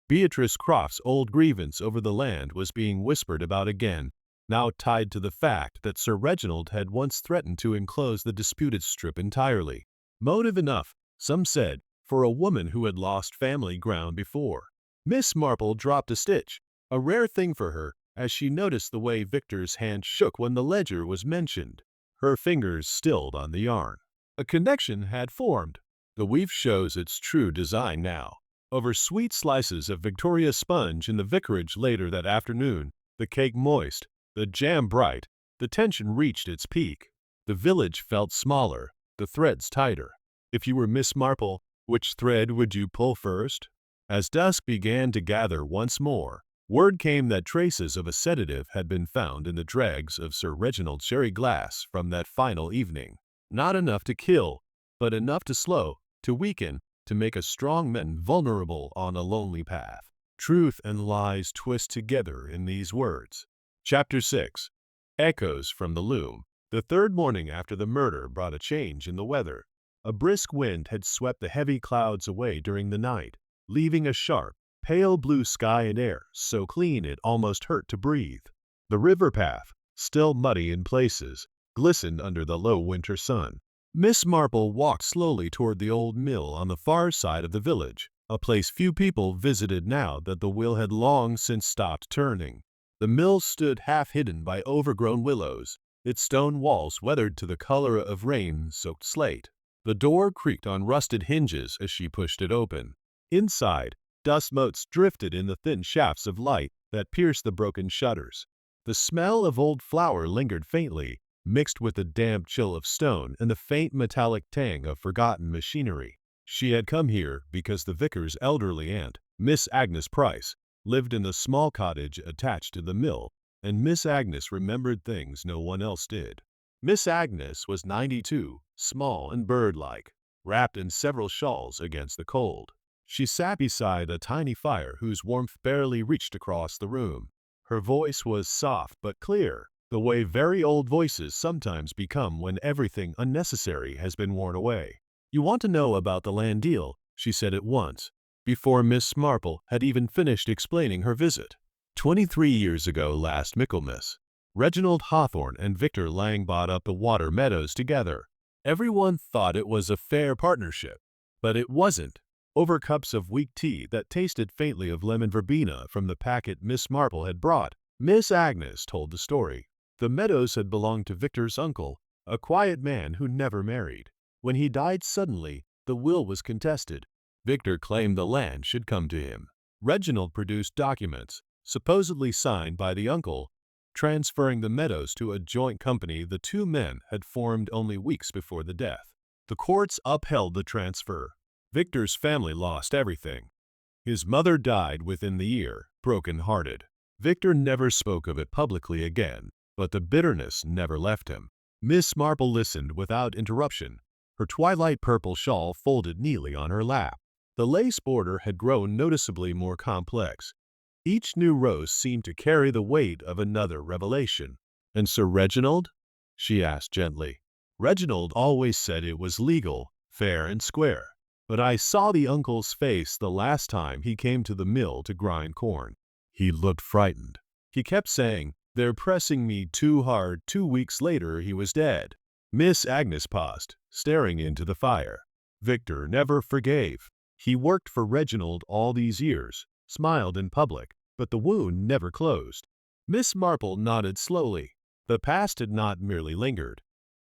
Beatrice Croft's old grievance over the land was being whispered about again, now tied to the fact that Sir Reginald had once threatened to enclose the disputed strip entirely. Motive enough, some said, for a woman who had lost family ground before. Miss Marple dropped a stitch, a rare thing for her, as she noticed the way Victor's hand shook when the ledger was mentioned. Her fingers stilled on the yarn. A connection had formed. The weave shows its true design now. Over sweet slices of Victoria sponge in the vicarage later that afternoon, the cake moist, the jam bright, the tension reached its peak. The village felt smaller, the threads tighter. If you were Miss Marple, which thread would you pull first? As dusk began to gather once more, word came that traces of a sedative had been found in the dregs of Sir Reginald's sherry glass from that final evening. Not enough to kill, but enough to slow, to weaken, to make a strong man vulnerable on a lonely path. Truth and lies twist together in these words. Chapter 6. Echoes from the Loom. The third morning after the murder brought a change in the weather. A brisk wind had swept the heavy clouds away during the night, leaving a sharp, pale blue sky and air so clean it almost hurt to breathe. The river path, still muddy in places, glistened under the low winter sun. Miss Marple walked slowly toward the old mill on the far side of the village, a place few people visited now that the wheel had long since stopped turning. The mill stood half hidden by overgrown willows, its stone walls weathered to the color of rain-soaked slate. The door creaked on rusted hinges as she pushed it open. Inside, dust motes drifted in the thin shafts of light that pierced the broken shutters. The smell of old flour lingered faintly, mixed with the damp chill of stone and the faint metallic tang of forgotten machinery. She had come here because the vicar's elderly aunt, Miss Agnes Price, lived in the small cottage attached to the mill, and Miss Agnes remembered things no one else did. Miss Agnes was 92, small and bird-like, wrapped in several shawls against the cold. She sat beside a tiny fire whose warmth barely reached across the room. Her voice was soft but clear, the way very old voices sometimes become when everything unnecessary has been worn away. "You want to know about the land deal," she said at once, before Miss Marple had even finished explaining her visit. 23 years ago last Michaelmas, Reginald Hawthorne and Victor Lang bought up the water meadows together. Everyone thought it was a fair partnership, but it wasn't. Over cups of weak tea that tasted faintly of lemon verbena from the packet Miss Marple had brought, Miss Agnes told the story. The meadows had belonged to Victor's uncle, a quiet man who never married. When he died suddenly, the will was contested. Victor claimed the land should come to him. Reginald produced documents, supposedly signed by the uncle, transferring the meadows to a joint company the two men had formed only weeks before the death. The courts upheld the transfer. Victor's family lost everything. His mother died within the year, broken-hearted. Victor never spoke of it publicly again, but the bitterness never left him. Miss Marple listened without interruption, her twilight purple shawl folded neatly on her lap. The lace border had grown noticeably more complex. Each new rose seemed to carry the weight of another revelation. "And Sir Reginald?" she asked gently. "Reginald always said it was legal, fair and square. But I saw the uncle's face the last time he came to the mill to grind corn. He looked frightened. He kept saying, 'They're pressing me too hard.' 2 weeks later he was dead." Miss Agnes paused, staring into the fire. Victor never forgave. He worked for Reginald all these years, smiled in public, but the wound never closed. Miss Marple nodded slowly. The past had not merely lingered.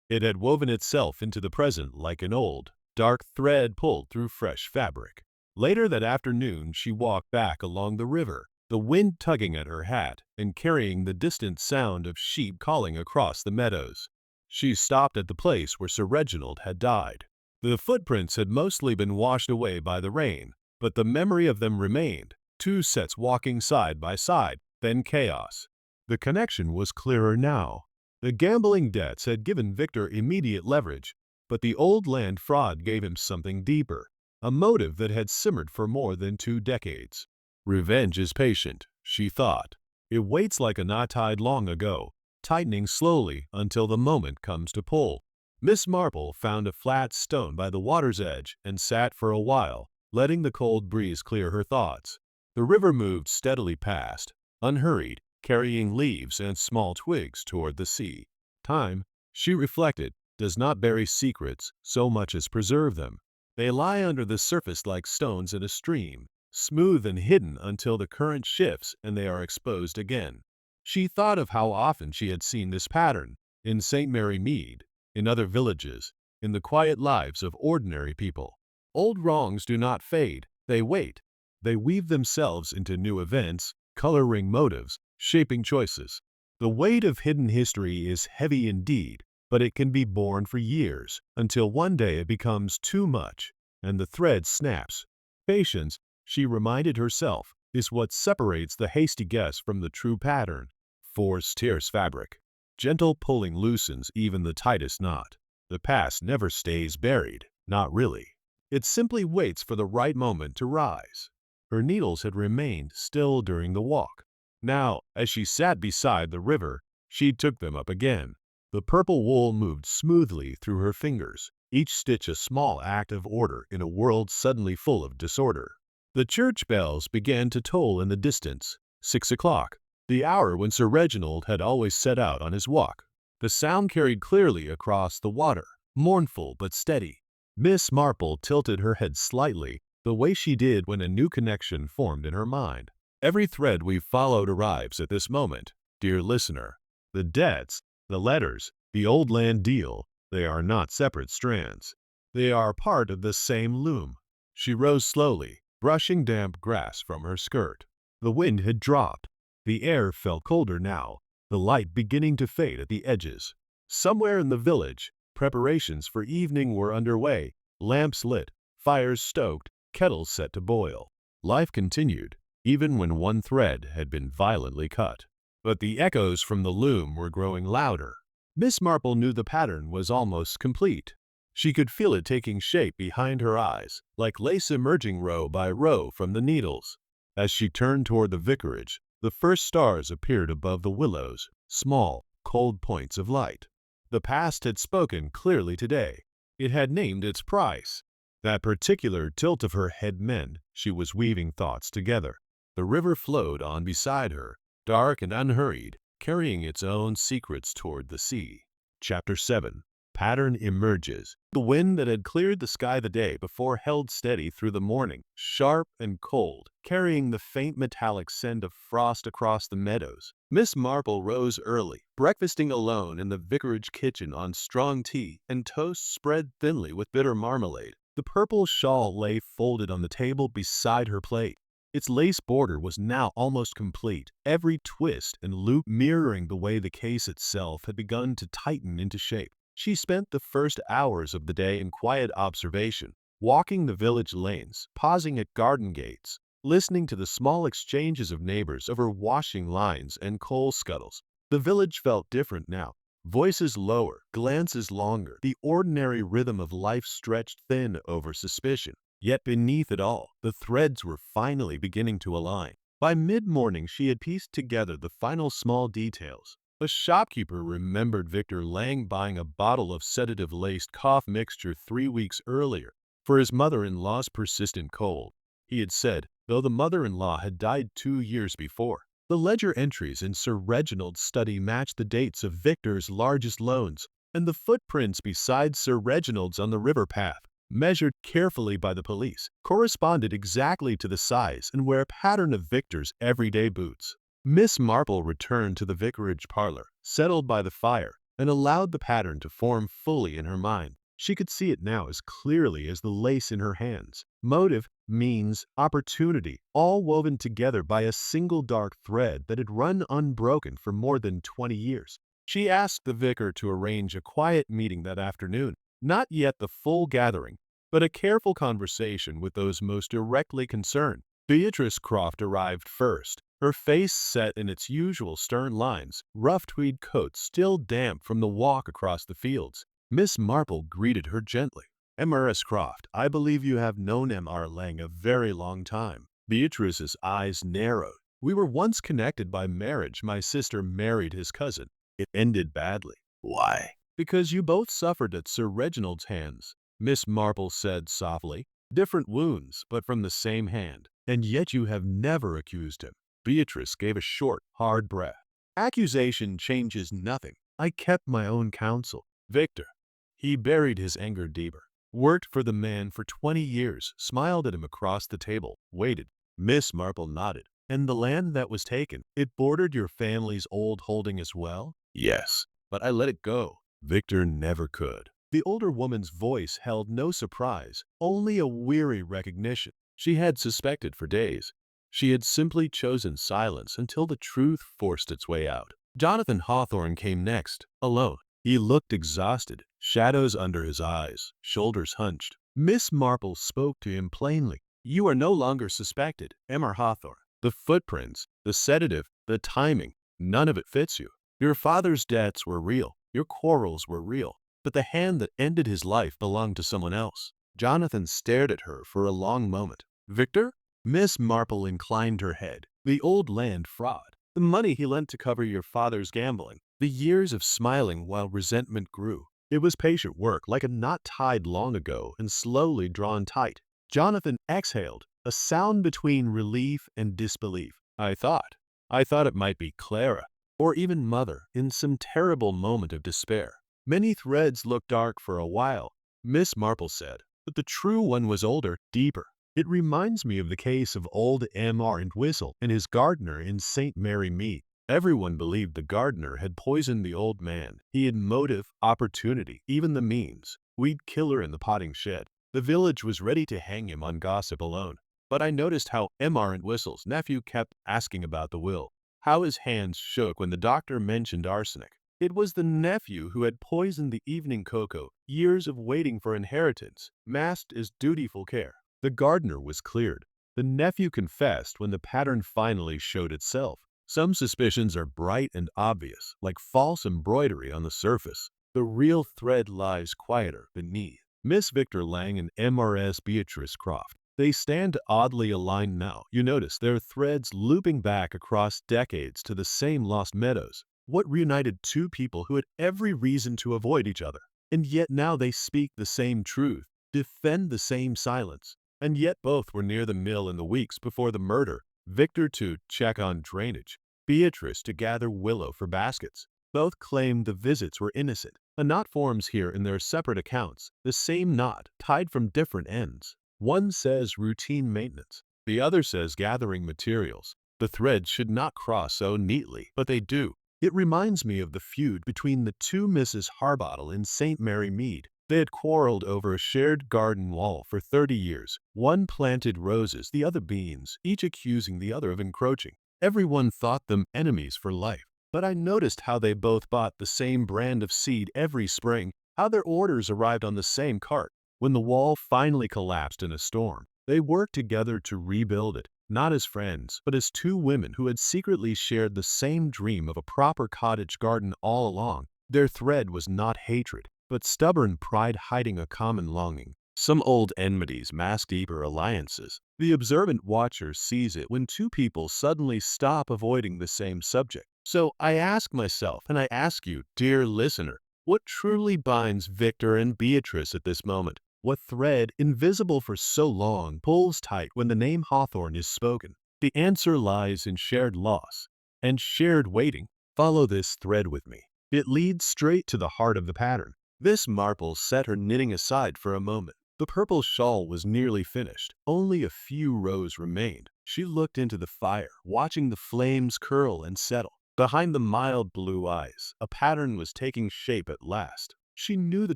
It had woven itself into the present like an old, dark thread pulled through fresh fabric. Later that afternoon she walked back along the river, the wind tugging at her hat and carrying the distant sound of sheep calling across the meadows. She stopped at the place where Sir Reginald had died. The footprints had mostly been washed away by the rain, but the memory of them remained, two sets walking side by side, then chaos. The connection was clearer now. The gambling debts had given Victor immediate leverage, but the old land fraud gave him something deeper, a motive that had simmered for more than 2 decades. Revenge is patient, she thought. It waits like a knot tied long ago, tightening slowly until the moment comes to pull. Miss Marple found a flat stone by the water's edge and sat for a while, letting the cold breeze clear her thoughts. The river moved steadily past, unhurried, carrying leaves and small twigs toward the sea. Time, she reflected, does not bury secrets so much as preserve them. They lie under the surface like stones in a stream, smooth and hidden until the current shifts and they are exposed again. She thought of how often she had seen this pattern, in St. Mary Mead, in other villages, in the quiet lives of ordinary people. Old wrongs do not fade, they wait. They weave themselves into new events, coloring motives, shaping choices. The weight of hidden history is heavy indeed, but it can be borne for years, until one day it becomes too much, and the thread snaps. Patience, she reminded herself, is what separates the hasty guess from the true pattern. Force tears fabric. Gentle pulling loosens even the tightest knot. The past never stays buried, not really. It simply waits for the right moment to rise. Her needles had remained still during the walk. Now, as she sat beside the river, she took them up again. The purple wool moved smoothly through her fingers, each stitch a small act of order in a world suddenly full of disorder. The church bells began to toll in the distance. 6 o'clock, the hour when Sir Reginald had always set out on his walk. The sound carried clearly across the water, mournful but steady. Miss Marple tilted her head slightly, the way she did when a new connection formed in her mind. Every thread we've followed arrives at this moment, dear listener. The debts, the letters, the old land deal, they are not separate strands. They are part of the same loom. She rose slowly, brushing damp grass from her skirt. The wind had dropped. The air felt colder now, the light beginning to fade at the edges. Somewhere in the village, preparations for evening were underway, lamps lit, fires stoked, kettles set to boil. Life continued, even when one thread had been violently cut. But the echoes from the loom were growing louder. Miss Marple knew the pattern was almost complete. She could feel it taking shape behind her eyes, like lace emerging row by row from the needles. As she turned toward the vicarage, the first stars appeared above the willows, small, cold points of light. The past had spoken clearly today. It had named its price. That particular tilt of her head meant she was weaving thoughts together. The river flowed on beside her, dark and unhurried, carrying its own secrets toward the sea. Chapter 7. Pattern emerges. The wind that had cleared the sky the day before held steady through the morning, sharp and cold, carrying the faint metallic scent of frost across the meadows. Miss Marple rose early, breakfasting alone in the vicarage kitchen on strong tea and toast spread thinly with bitter marmalade. The purple shawl lay folded on the table beside her plate. Its lace border was now almost complete, every twist and loop mirroring the way the case itself had begun to tighten into shape. She spent the first hours of the day in quiet observation, walking the village lanes, pausing at garden gates, listening to the small exchanges of neighbors over washing lines and coal scuttles. The village felt different now. Voices lower, glances longer, the ordinary rhythm of life stretched thin over suspicion. Yet beneath it all, the threads were finally beginning to align. By mid-morning, she had pieced together the final small details. A shopkeeper remembered Victor Lang buying a bottle of sedative-laced cough mixture 3 weeks earlier for his mother-in-law's persistent cold. He had said, though the mother-in-law had died 2 years before. The ledger entries in Sir Reginald's study matched the dates of Victor's largest loans, and the footprints beside Sir Reginald's on the river path, measured carefully by the police, corresponded exactly to the size and wear pattern of Victor's everyday boots. Miss Marple returned to the vicarage parlor, settled by the fire, and allowed the pattern to form fully in her mind. She could see it now as clearly as the lace in her hands. Motive, means, opportunity, all woven together by a single dark thread that had run unbroken for more than 20 years. She asked the vicar to arrange a quiet meeting that afternoon, not yet the full gathering, but a careful conversation with those most directly concerned. Beatrice Croft arrived first, her face set in its usual stern lines, rough tweed coat still damp from the walk across the fields. Miss Marple greeted her gently. "Miss Croft, I believe you have known M.R. Lang a very long time." Beatrice's eyes narrowed. "We were once connected by marriage. My sister married his cousin. It ended badly." "Why?" "Because you both suffered at Sir Reginald's hands," Miss Marple said softly. "Different wounds, but from the same hand. And yet you have never accused him." Beatrice gave a short, hard breath. "Accusation changes nothing. I kept my own counsel. Victor," he buried his anger deeper, "worked for the man for 20 years, smiled at him across the table, waited." Miss Marple nodded. "And the land that was taken, it bordered your family's old holding as well?" "Yes, but I let it go. Victor never could." The older woman's voice held no surprise, only a weary recognition. She had suspected for days. She had simply chosen silence until the truth forced its way out. Jonathan Hawthorne came next, alone. He looked exhausted, shadows under his eyes, shoulders hunched. Miss Marple spoke to him plainly. "You are no longer suspected, M.R. Hawthorne. The footprints, the sedative, the timing, none of it fits you. Your father's debts were real, your quarrels were real, but the hand that ended his life belonged to someone else." Jonathan stared at her for a long moment. "Victor?" Miss Marple inclined her head. "The old land fraud. The money he lent to cover your father's gambling. The years of smiling while resentment grew. It was patient work, like a knot tied long ago and slowly drawn tight." Jonathan exhaled. a sound between relief and disbelief. I thought it might be Clara, or even Mother, in some terrible moment of despair. Many threads looked dark for a while, Miss Marple said, but the true one was older, deeper. It reminds me of the case of old M.R. and Whistle and his gardener in St. Mary Mead. Everyone believed the gardener had poisoned the old man. He had motive, opportunity, even the means. We'd killer in the potting shed. The village was ready to hang him on gossip alone. But I noticed how M.R. and Whistle's nephew kept asking about the will, how his hands shook when the doctor mentioned arsenic. It was the nephew who had poisoned the evening cocoa, years of waiting for inheritance, masked as dutiful care. The gardener was cleared. The nephew confessed when the pattern finally showed itself. Some suspicions are bright and obvious, like false embroidery on the surface. The real thread lies quieter beneath. Miss Victor Lang and MRS Beatrice Croft. They stand oddly aligned now. You notice their threads looping back across decades to the same lost meadows. What reunited two people who had every reason to avoid each other? And yet now they speak the same truth, defend the same silence. And yet both were near the mill in the weeks before the murder. Victor to check on drainage, Beatrice to gather willow for baskets. Both claimed the visits were innocent. A knot forms here in their separate accounts, the same knot, tied from different ends. One says routine maintenance, the other says gathering materials. The threads should not cross so neatly, but they do. It reminds me of the feud between the two Mrs. Harbottle in St. Mary Mead. They had quarreled over a shared garden wall for 30 years. One planted roses, the other beans, each accusing the other of encroaching. Everyone thought them enemies for life. But I noticed how they both bought the same brand of seed every spring, how their orders arrived on the same cart. When the wall finally collapsed in a storm, they worked together to rebuild it, not as friends, but as two women who had secretly shared the same dream of a proper cottage garden all along. Their thread was not hatred, but stubborn pride hiding a common longing. Some old enmities mask deeper alliances. The observant watcher sees it when two people suddenly stop avoiding the same subject. So I ask myself, and I ask you, dear listener, what truly binds Victor and Beatrice at this moment? What thread, invisible for so long, pulls tight when the name Hawthorne is spoken? The answer lies in shared loss and shared waiting. Follow this thread with me. It leads straight to the heart of the pattern. Miss Marple set her knitting aside for a moment. The purple shawl was nearly finished. Only a few rows remained. She looked into the fire, watching the flames curl and settle. Behind the mild blue eyes, a pattern was taking shape at last. She knew the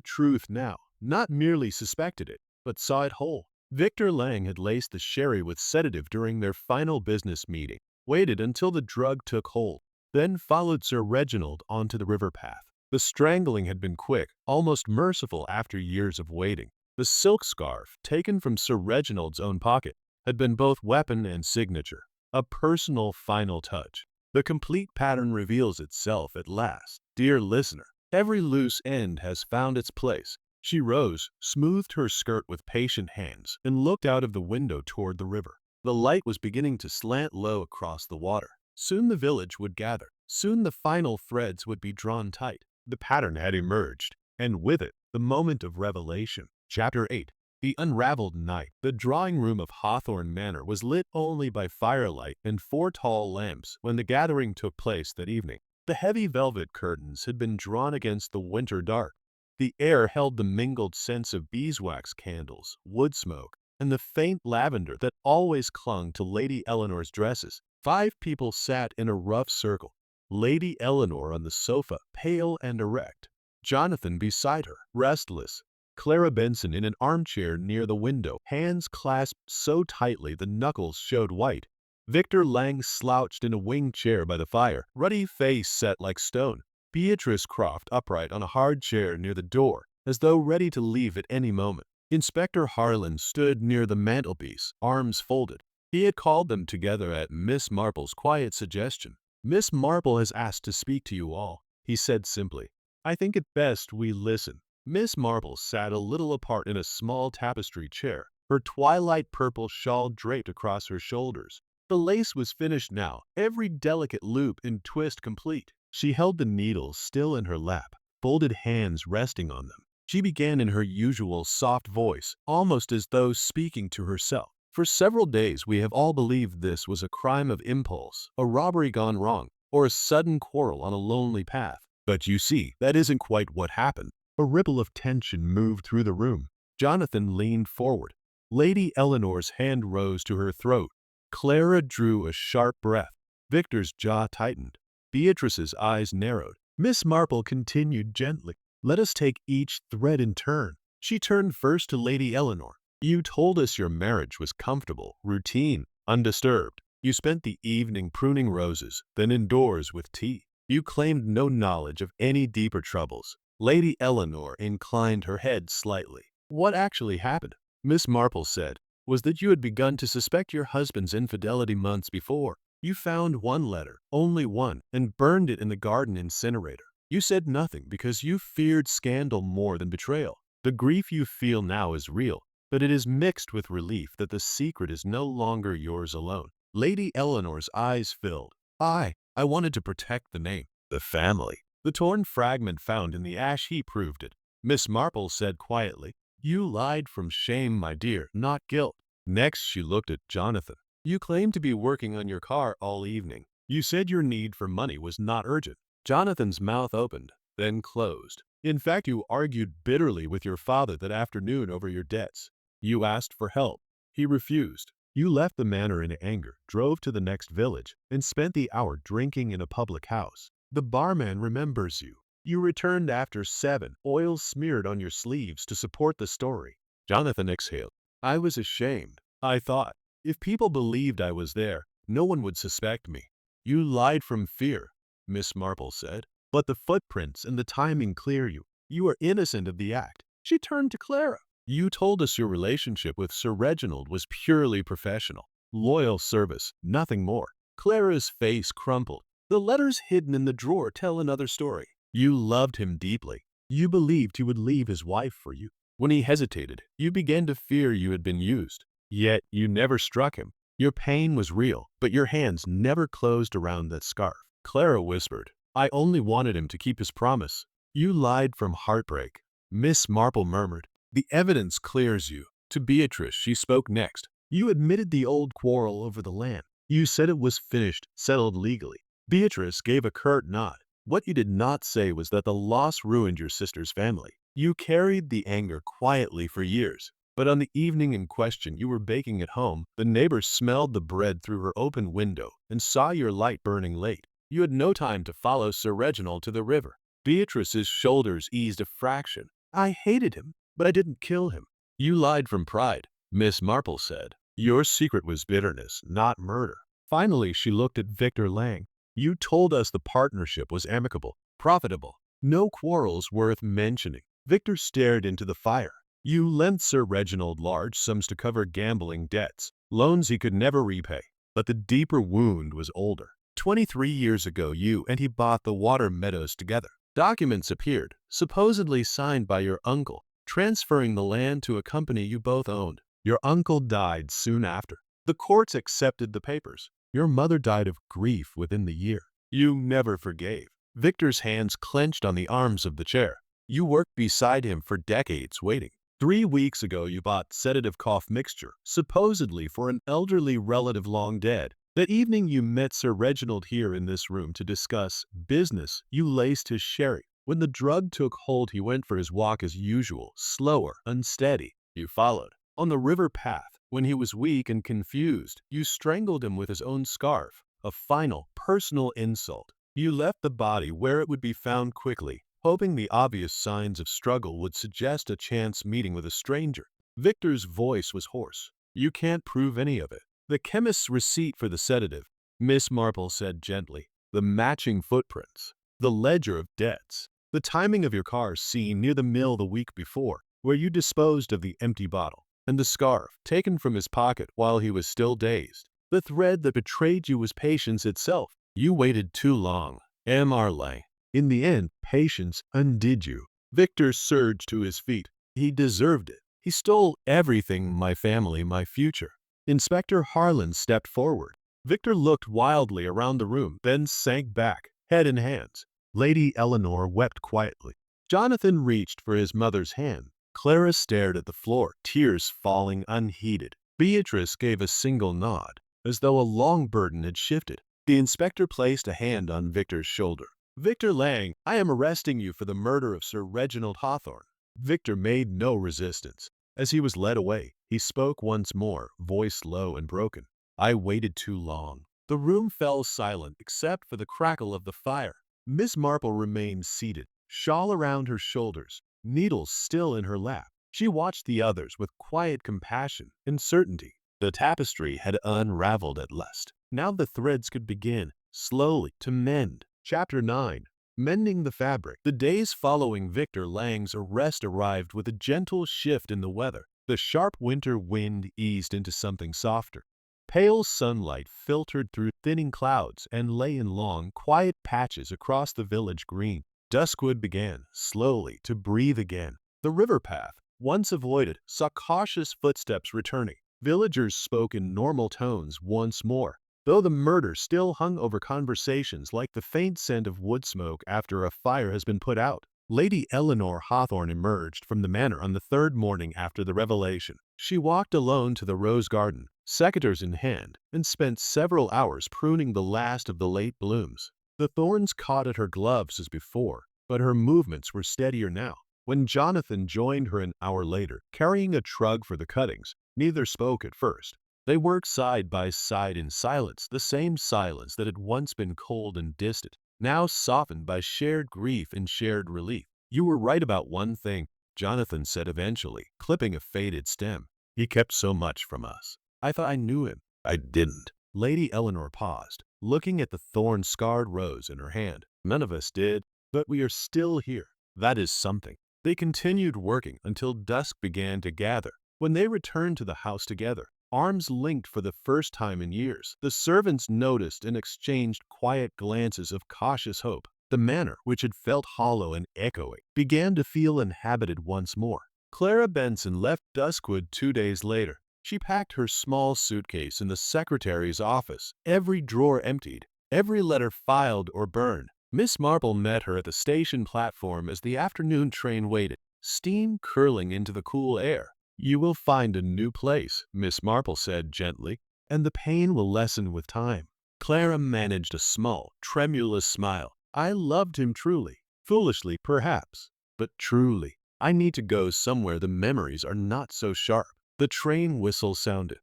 truth now, not merely suspected it, but saw it whole. Victor Lang had laced the sherry with sedative during their final business meeting, waited until the drug took hold, then followed Sir Reginald onto the river path. The strangling had been quick, almost merciful after years of waiting. The silk scarf, taken from Sir Reginald's own pocket, had been both weapon and signature, a personal final touch. The complete pattern reveals itself at last. Dear listener, every loose end has found its place. She rose, smoothed her skirt with patient hands, and looked out of the window toward the river. The light was beginning to slant low across the water. Soon the village would gather. Soon the final threads would be drawn tight. The pattern had emerged, and with it, the moment of revelation. Chapter 8. The unraveled night. The drawing room of Hawthorne Manor was lit only by firelight and 4 tall lamps when the gathering took place that evening. The heavy velvet curtains had been drawn against the winter dark. The air held the mingled scents of beeswax candles, wood smoke, and the faint lavender that always clung to Lady Eleanor's dresses. 5 people sat in a rough circle. Lady Eleanor on the sofa, pale and erect. Jonathan beside her, restless. Clara Benson in an armchair near the window, hands clasped so tightly the knuckles showed white. Victor Lang slouched in a wing chair by the fire, ruddy face set like stone. Beatrice Croft upright on a hard chair near the door, as though ready to leave at any moment. Inspector Harlan stood near the mantelpiece, arms folded. He had called them together at Miss Marple's quiet suggestion. Miss Marple has asked to speak to you all, he said simply. I think it best we listen. Miss Marple sat a little apart in a small tapestry chair, her twilight purple shawl draped across her shoulders. The lace was finished now, every delicate loop and twist complete. She held the needles still in her lap, folded hands resting on them. She began in her usual soft voice, almost as though speaking to herself. For several days we have all believed this was a crime of impulse, a robbery gone wrong, or a sudden quarrel on a lonely path. But you see, that isn't quite what happened." A ripple of tension moved through the room. Jonathan leaned forward. Lady Eleanor's hand rose to her throat. Clara drew a sharp breath. Victor's jaw tightened. Beatrice's eyes narrowed. Miss Marple continued gently, "Let us take each thread in turn." She turned first to Lady Eleanor. "You told us your marriage was comfortable, routine, undisturbed. You spent the evening pruning roses, then indoors with tea. You claimed no knowledge of any deeper troubles." Lady Eleanor inclined her head slightly. "What actually happened," Miss Marple said, "was that you had begun to suspect your husband's infidelity months before. You found one letter, only one, and burned it in the garden incinerator. You said nothing because you feared scandal more than betrayal. The grief you feel now is real, but it is mixed with relief that the secret is no longer yours alone." Lady Eleanor's eyes filled. I wanted to protect the name, the family. The torn fragment found in the ash heap proved it. Miss Marple said quietly, "You lied from shame, my dear, not guilt." Next she looked at Jonathan. "You claimed to be working on your car all evening. You said your need for money was not urgent." Jonathan's mouth opened, then closed. "In fact, you argued bitterly with your father that afternoon over your debts. You asked for help. He refused. You left the manor in anger, drove to the next village, and spent the hour drinking in a public house. The barman remembers you. You returned after 7, oil smeared on your sleeves to support the story." Jonathan exhaled. "I was ashamed. I thought, if people believed I was there, no one would suspect me." "You lied from fear," Miss Marple said. "But the footprints and the timing clear you. You are innocent of the act." She turned to Clara. "You told us your relationship with Sir Reginald was purely professional. Loyal service, nothing more." Clara's face crumpled. "The letters hidden in the drawer tell another story. You loved him deeply. You believed he would leave his wife for you. When he hesitated, you began to fear you had been used. Yet you never struck him. Your pain was real, but your hands never closed around that scarf." Clara whispered, "I only wanted him to keep his promise." "You lied from heartbreak," Miss Marple murmured. "The evidence clears you." To Beatrice she spoke next. "You admitted the old quarrel over the land. You said it was finished, settled legally." Beatrice gave a curt nod. "What you did not say was that the loss ruined your sister's family. You carried the anger quietly for years. But on the evening in question you were baking at home, the neighbors smelled the bread through her open window and saw your light burning late. You had no time to follow Sir Reginald to the river." Beatrice's shoulders eased a fraction. "I hated him, but I didn't kill him." "You lied from pride," Miss Marple said. "Your secret was bitterness, not murder." Finally she looked at Victor Lang. "You told us the partnership was amicable, profitable. No quarrels worth mentioning." Victor stared into the fire. "You lent Sir Reginald large sums to cover gambling debts, loans he could never repay. But the deeper wound was older. 23 years ago you and he bought the water meadows together. Documents appeared, supposedly signed by your uncle, transferring the land to a company you both owned. Your uncle died soon after. The courts accepted the papers. Your mother died of grief within the year. You never forgave." Victor's hands clenched on the arms of the chair. "You worked beside him for decades waiting. 3 weeks ago you bought sedative cough mixture, supposedly for an elderly relative long dead. That evening you met Sir Reginald here in this room to discuss business. You laced his sherry. When the drug took hold he went for his walk as usual, slower, unsteady. You followed. On the river path, when he was weak and confused, you strangled him with his own scarf, a final, personal insult. You left the body where it would be found quickly, hoping the obvious signs of struggle would suggest a chance meeting with a stranger." Victor's voice was hoarse. "You can't prove any of it. The chemist's receipt for the sedative," Miss Marple said gently, "the matching footprints, the ledger of debts, the timing of your car seen near the mill the week before, where you disposed of the empty bottle, and the scarf taken from his pocket while he was still dazed. The thread that betrayed you was patience itself. You waited too long, M.R. Lang. In the end, patience undid you." Victor surged to his feet. "He deserved it. He stole everything, my family, my future." Inspector Harlan stepped forward. Victor looked wildly around the room, then sank back, head in hands. Lady Eleanor wept quietly. Jonathan reached for his mother's hand. Clara stared at the floor, tears falling unheeded. Beatrice gave a single nod, as though a long burden had shifted. The inspector placed a hand on Victor's shoulder. "Victor Lang, I am arresting you for the murder of Sir Reginald Hawthorne." Victor made no resistance. As he was led away, he spoke once more, voice low and broken. "I waited too long." The room fell silent except for the crackle of the fire. Miss Marple remained seated, shawl around her shoulders, needles still in her lap. She watched the others with quiet compassion and certainty. The tapestry had unraveled at last. Now the threads could begin, slowly, to mend. Chapter 9. Mending the Fabric. The days following Victor Lang's arrest arrived with a gentle shift in the weather. The sharp winter wind eased into something softer. Pale sunlight filtered through thinning clouds and lay in long, quiet patches across the village green. Duskwood began, slowly, to breathe again. The river path, once avoided, saw cautious footsteps returning. Villagers spoke in normal tones once more, though the murder still hung over conversations like the faint scent of wood smoke after a fire has been put out. Lady Eleanor Hawthorne emerged from the manor on the third morning after the revelation. She walked alone to the rose garden, secateurs in hand, and spent several hours pruning the last of the late blooms. The thorns caught at her gloves as before, but her movements were steadier now. When Jonathan joined her an hour later, carrying a trug for the cuttings, neither spoke at first. They worked side by side in silence, the same silence that had once been cold and distant, now softened by shared grief and shared relief. "You were right about one thing," Jonathan said eventually, clipping a faded stem. "He kept so much from us. I thought I knew him." "I didn't." Lady Eleanor paused, looking at the thorn-scarred rose in her hand. "None of us did, but we are still here. That is something." They continued working until dusk began to gather. When they returned to the house together, arms linked for the first time in years, the servants noticed and exchanged quiet glances of cautious hope. The manor, which had felt hollow and echoing, began to feel inhabited once more. Clara Benson left Duskwood 2 days later. She packed her small suitcase in the secretary's office, every drawer emptied, every letter filed or burned. Miss Marple met her at the station platform as the afternoon train waited, steam curling into the cool air. "You will find a new place," Miss Marple said gently, "and the pain will lessen with time." Clara managed a small, tremulous smile. "I loved him truly. Foolishly, perhaps, but truly. I need to go somewhere the memories are not so sharp." The train whistle sounded.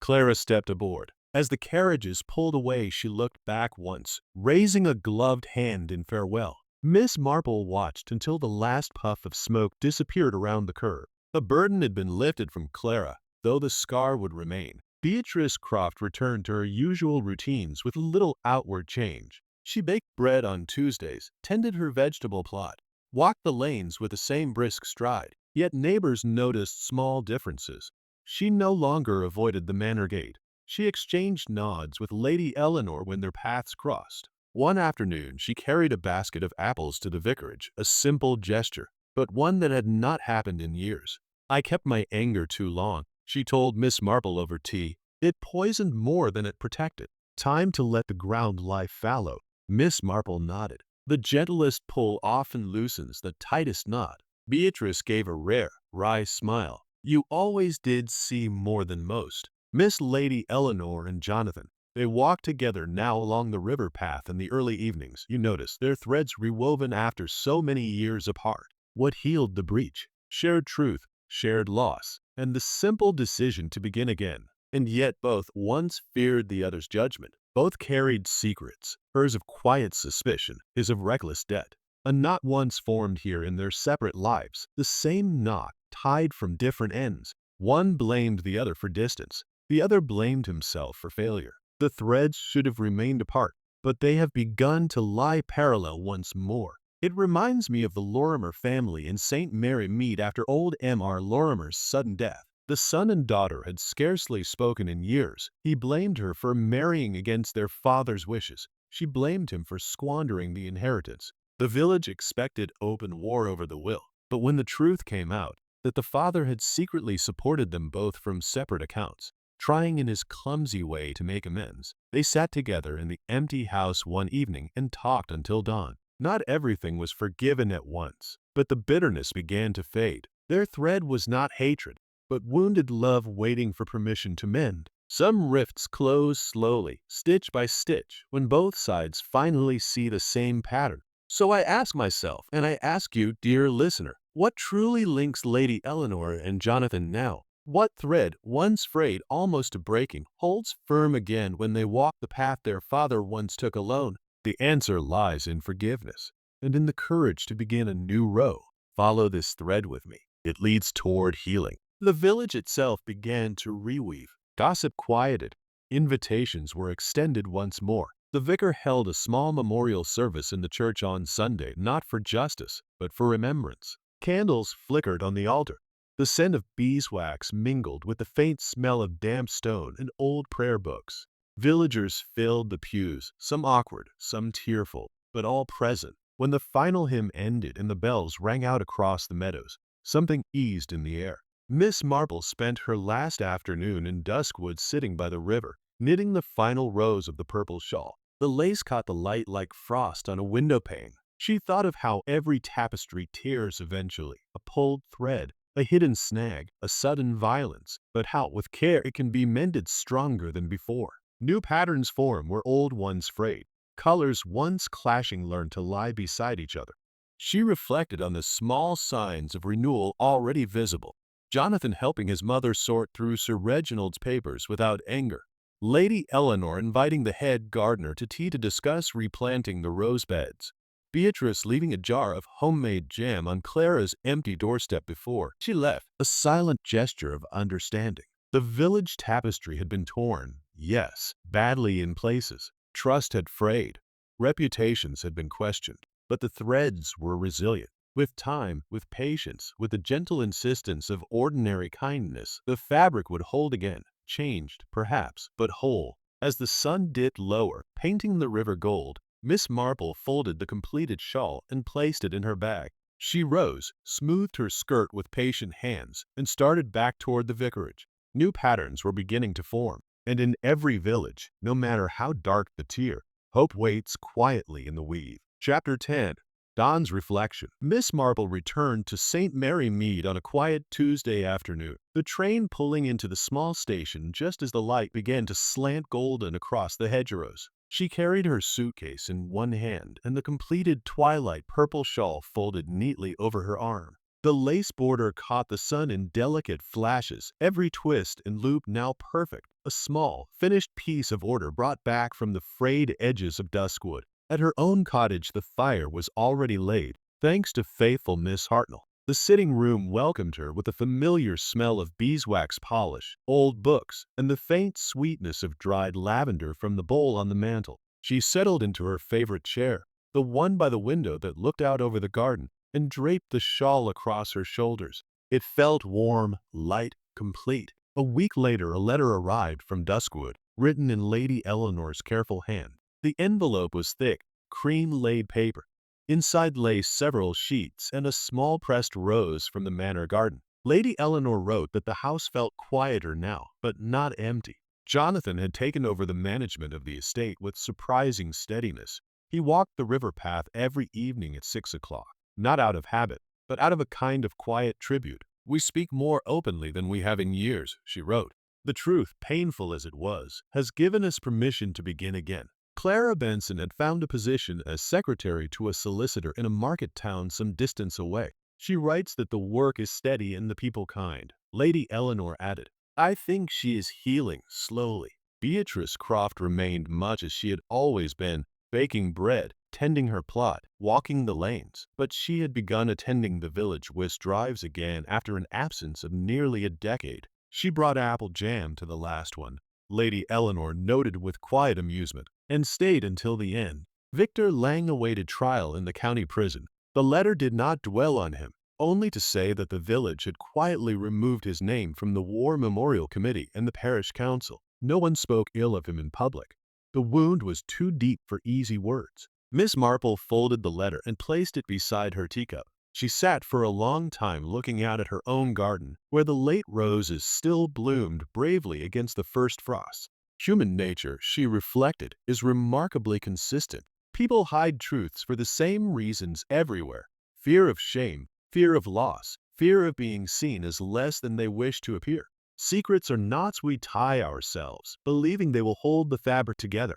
Clara stepped aboard. As the carriages pulled away, she looked back once, raising a gloved hand in farewell. Miss Marple watched until the last puff of smoke disappeared around the curve. The burden had been lifted from Clara, though the scar would remain. Beatrice Croft returned to her usual routines with little outward change. She baked bread on Tuesdays, tended her vegetable plot, walked the lanes with the same brisk stride. Yet neighbors noticed small differences. She no longer avoided the manor gate. She exchanged nods with Lady Eleanor when their paths crossed. One afternoon she carried a basket of apples to the vicarage, a simple gesture, but one that had not happened in years. "I kept my anger too long," she told Miss Marple over tea. "It poisoned more than it protected. Time to let the ground lie fallow." Miss Marple nodded. "The gentlest pull often loosens the tightest knot." Beatrice gave a rare, wry smile. "You always did see more than most." Miss Lady Eleanor and Jonathan. They walked together now along the river path in the early evenings. You noticed their threads rewoven after so many years apart. What healed the breach? Shared truth, shared loss, and the simple decision to begin again. And yet both once feared the other's judgment. Both carried secrets, hers of quiet suspicion, his of reckless debt. A knot once formed here in their separate lives, the same knot, tied from different ends. One blamed the other for distance, the other blamed himself for failure. The threads should have remained apart, but they have begun to lie parallel once more. It reminds me of the Lorimer family in St. Mary Mead after old M.R. Lorimer's sudden death. The son and daughter had scarcely spoken in years. He blamed her for marrying against their father's wishes. She blamed him for squandering the inheritance. The village expected open war over the will, but when the truth came out, that the father had secretly supported them both from separate accounts, trying in his clumsy way to make amends, they sat together in the empty house one evening and talked until dawn. Not everything was forgiven at once, but the bitterness began to fade. Their thread was not hatred, but wounded love waiting for permission to mend. Some rifts close slowly, stitch by stitch, when both sides finally see the same pattern. So I ask myself, and I ask you, dear listener, what truly links Lady Eleanor and Jonathan now? What thread, once frayed almost to breaking, holds firm again when they walk the path their father once took alone? The answer lies in forgiveness, and in the courage to begin a new row. Follow this thread with me. It leads toward healing. The village itself began to reweave. Gossip quieted. Invitations were extended once more. The vicar held a small memorial service in the church on Sunday, not for justice, but for remembrance. Candles flickered on the altar. The scent of beeswax mingled with the faint smell of damp stone and old prayer books. Villagers filled the pews, some awkward, some tearful, but all present. When the final hymn ended and the bells rang out across the meadows, something eased in the air. Miss Marple spent her last afternoon in Duskwood sitting by the river, knitting the final rows of the purple shawl. The lace caught the light like frost on a window pane. She thought of how every tapestry tears eventually, a pulled thread, a hidden snag, a sudden violence, but how, with care, it can be mended stronger than before. New patterns form where old ones frayed. Colors once clashing learn to lie beside each other. She reflected on the small signs of renewal already visible. Jonathan helping his mother sort through Sir Reginald's papers without anger. Lady Eleanor inviting the head gardener to tea to discuss replanting the rose beds. Beatrice leaving a jar of homemade jam on Clara's empty doorstep before she left, a silent gesture of understanding. The village tapestry had been torn, yes, badly in places. Trust had frayed. Reputations had been questioned. But the threads were resilient. With time, with patience, with the gentle insistence of ordinary kindness, the fabric would hold again, changed, perhaps, but whole. As the sun dipped lower, painting the river gold, Miss Marple folded the completed shawl and placed it in her bag. She rose, smoothed her skirt with patient hands, and started back toward the vicarage. New patterns were beginning to form, and in every village, no matter how dark the tier, hope waits quietly in the weave. Chapter 10. Dawn's Reflection. Miss Marple returned to St. Mary Mead on a quiet Tuesday afternoon, the train pulling into the small station just as the light began to slant golden across the hedgerows. She carried her suitcase in one hand and the completed Twilight purple shawl folded neatly over her arm. The lace border caught the sun in delicate flashes, every twist and loop now perfect, a small, finished piece of order brought back from the frayed edges of Duskwood. At her own cottage the fire was already laid, thanks to faithful Miss Hartnell. The sitting room welcomed her with a familiar smell of beeswax polish, old books, and the faint sweetness of dried lavender from the bowl on the mantel. She settled into her favorite chair, the one by the window that looked out over the garden, and draped the shawl across her shoulders. It felt warm, light, complete. A week later a letter arrived from Duskwood, written in Lady Eleanor's careful hand. The envelope was thick, cream-laid paper. Inside lay several sheets and a small pressed rose from the manor garden. Lady Eleanor wrote that the house felt quieter now, but not empty. Jonathan had taken over the management of the estate with surprising steadiness. He walked the river path every evening at 6 o'clock, not out of habit, but out of a kind of quiet tribute. "We speak more openly than we have in years," she wrote. "The truth, painful as it was, has given us permission to begin again." Clara Benson had found a position as secretary to a solicitor in a market town some distance away. She writes that the work is steady and the people kind. Lady Eleanor added, "I think she is healing slowly." Beatrice Croft remained much as she had always been, baking bread, tending her plot, walking the lanes. But she had begun attending the village whist drives again after an absence of nearly a decade. She brought apple jam to the last one, Lady Eleanor noted with quiet amusement, and stayed until the end. Victor Lang awaited trial in the county prison. The letter did not dwell on him, only to say that the village had quietly removed his name from the War Memorial Committee and the parish council. No one spoke ill of him in public. The wound was too deep for easy words. Miss Marple folded the letter and placed it beside her teacup. She sat for a long time looking out at her own garden, where the late roses still bloomed bravely against the first frosts. Human nature, she reflected, is remarkably consistent. People hide truths for the same reasons everywhere: fear of shame, fear of loss, Fear of being seen is less than they wish to appear. Secrets are knots we tie ourselves, believing they will hold the fabric together.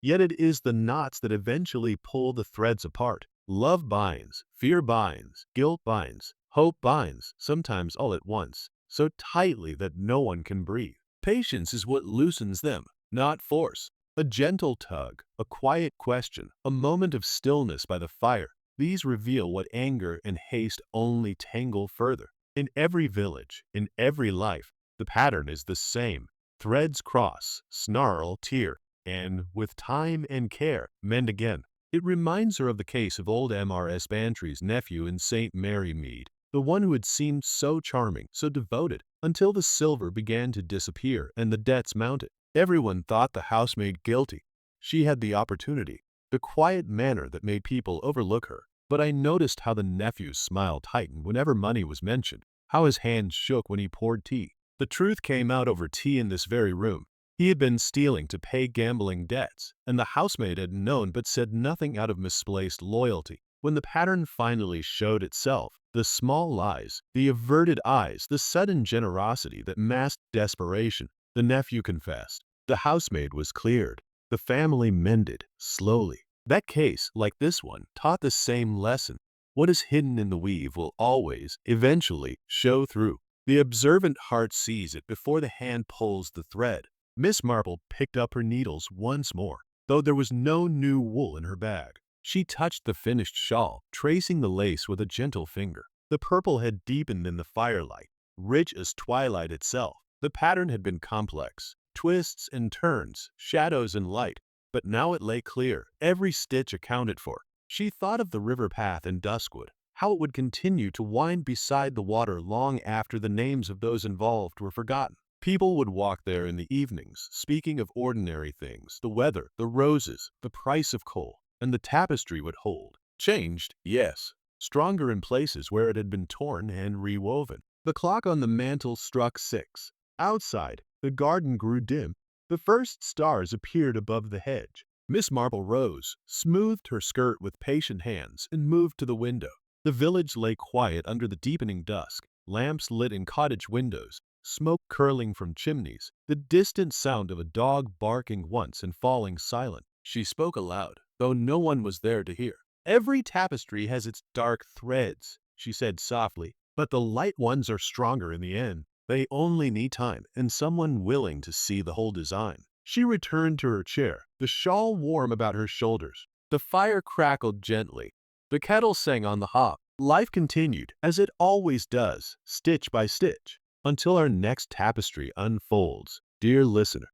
Yet it is the knots that eventually pull the threads apart. Love binds, fear binds, guilt binds, hope binds, sometimes all at once, so tightly that no one can breathe. Patience is what loosens them, not force. A gentle tug, a quiet question, a moment of stillness by the fire. These reveal what anger and haste only tangle further. In every village, in every life, the pattern is the same. Threads cross, snarl, tear, and, with time and care, mend again. It reminds her of the case of old Mrs. Bantry's nephew in St. Mary Mead, the one who had seemed so charming, so devoted, until the silver began to disappear and the debts mounted. Everyone thought the housemaid guilty. She had the opportunity, the quiet manner that made people overlook her. But I noticed how the nephew's smile tightened whenever money was mentioned, how his hand shook when he poured tea. The truth came out over tea in this very room. He had been stealing to pay gambling debts, and the housemaid had known but said nothing out of misplaced loyalty. When the pattern finally showed itself, the small lies, the averted eyes, the sudden generosity that masked desperation, the nephew confessed. The housemaid was cleared. The family mended, slowly. That case, like this one, taught the same lesson. What is hidden in the weave will always, eventually, show through. The observant heart sees it before the hand pulls the thread. Miss Marple picked up her needles once more, though there was no new wool in her bag. She touched the finished shawl, tracing the lace with a gentle finger. The purple had deepened in the firelight, rich as twilight itself. The pattern had been complex, twists and turns, shadows and light, but now it lay clear, every stitch accounted for. She thought of the river path in Duskwood, how it would continue to wind beside the water long after the names of those involved were forgotten. People would walk there in the evenings, speaking of ordinary things, the weather, the roses, the price of coal, and the tapestry would hold. Changed, yes, stronger in places where it had been torn and rewoven. The clock on the mantel struck 6. Outside, the garden grew dim. The first stars appeared above the hedge. Miss Marple rose, smoothed her skirt with patient hands, and moved to the window. The village lay quiet under the deepening dusk, lamps lit in cottage windows, smoke curling from chimneys, the distant sound of a dog barking once and falling silent. She spoke aloud, though no one was there to hear. "Every tapestry has its dark threads," she said softly, "but the light ones are stronger in the end. They only need time and someone willing to see the whole design." She returned to her chair, the shawl warm about her shoulders. The fire crackled gently. The kettle sang on the hob. Life continued, as it always does, stitch by stitch, until our next tapestry unfolds. Dear listener,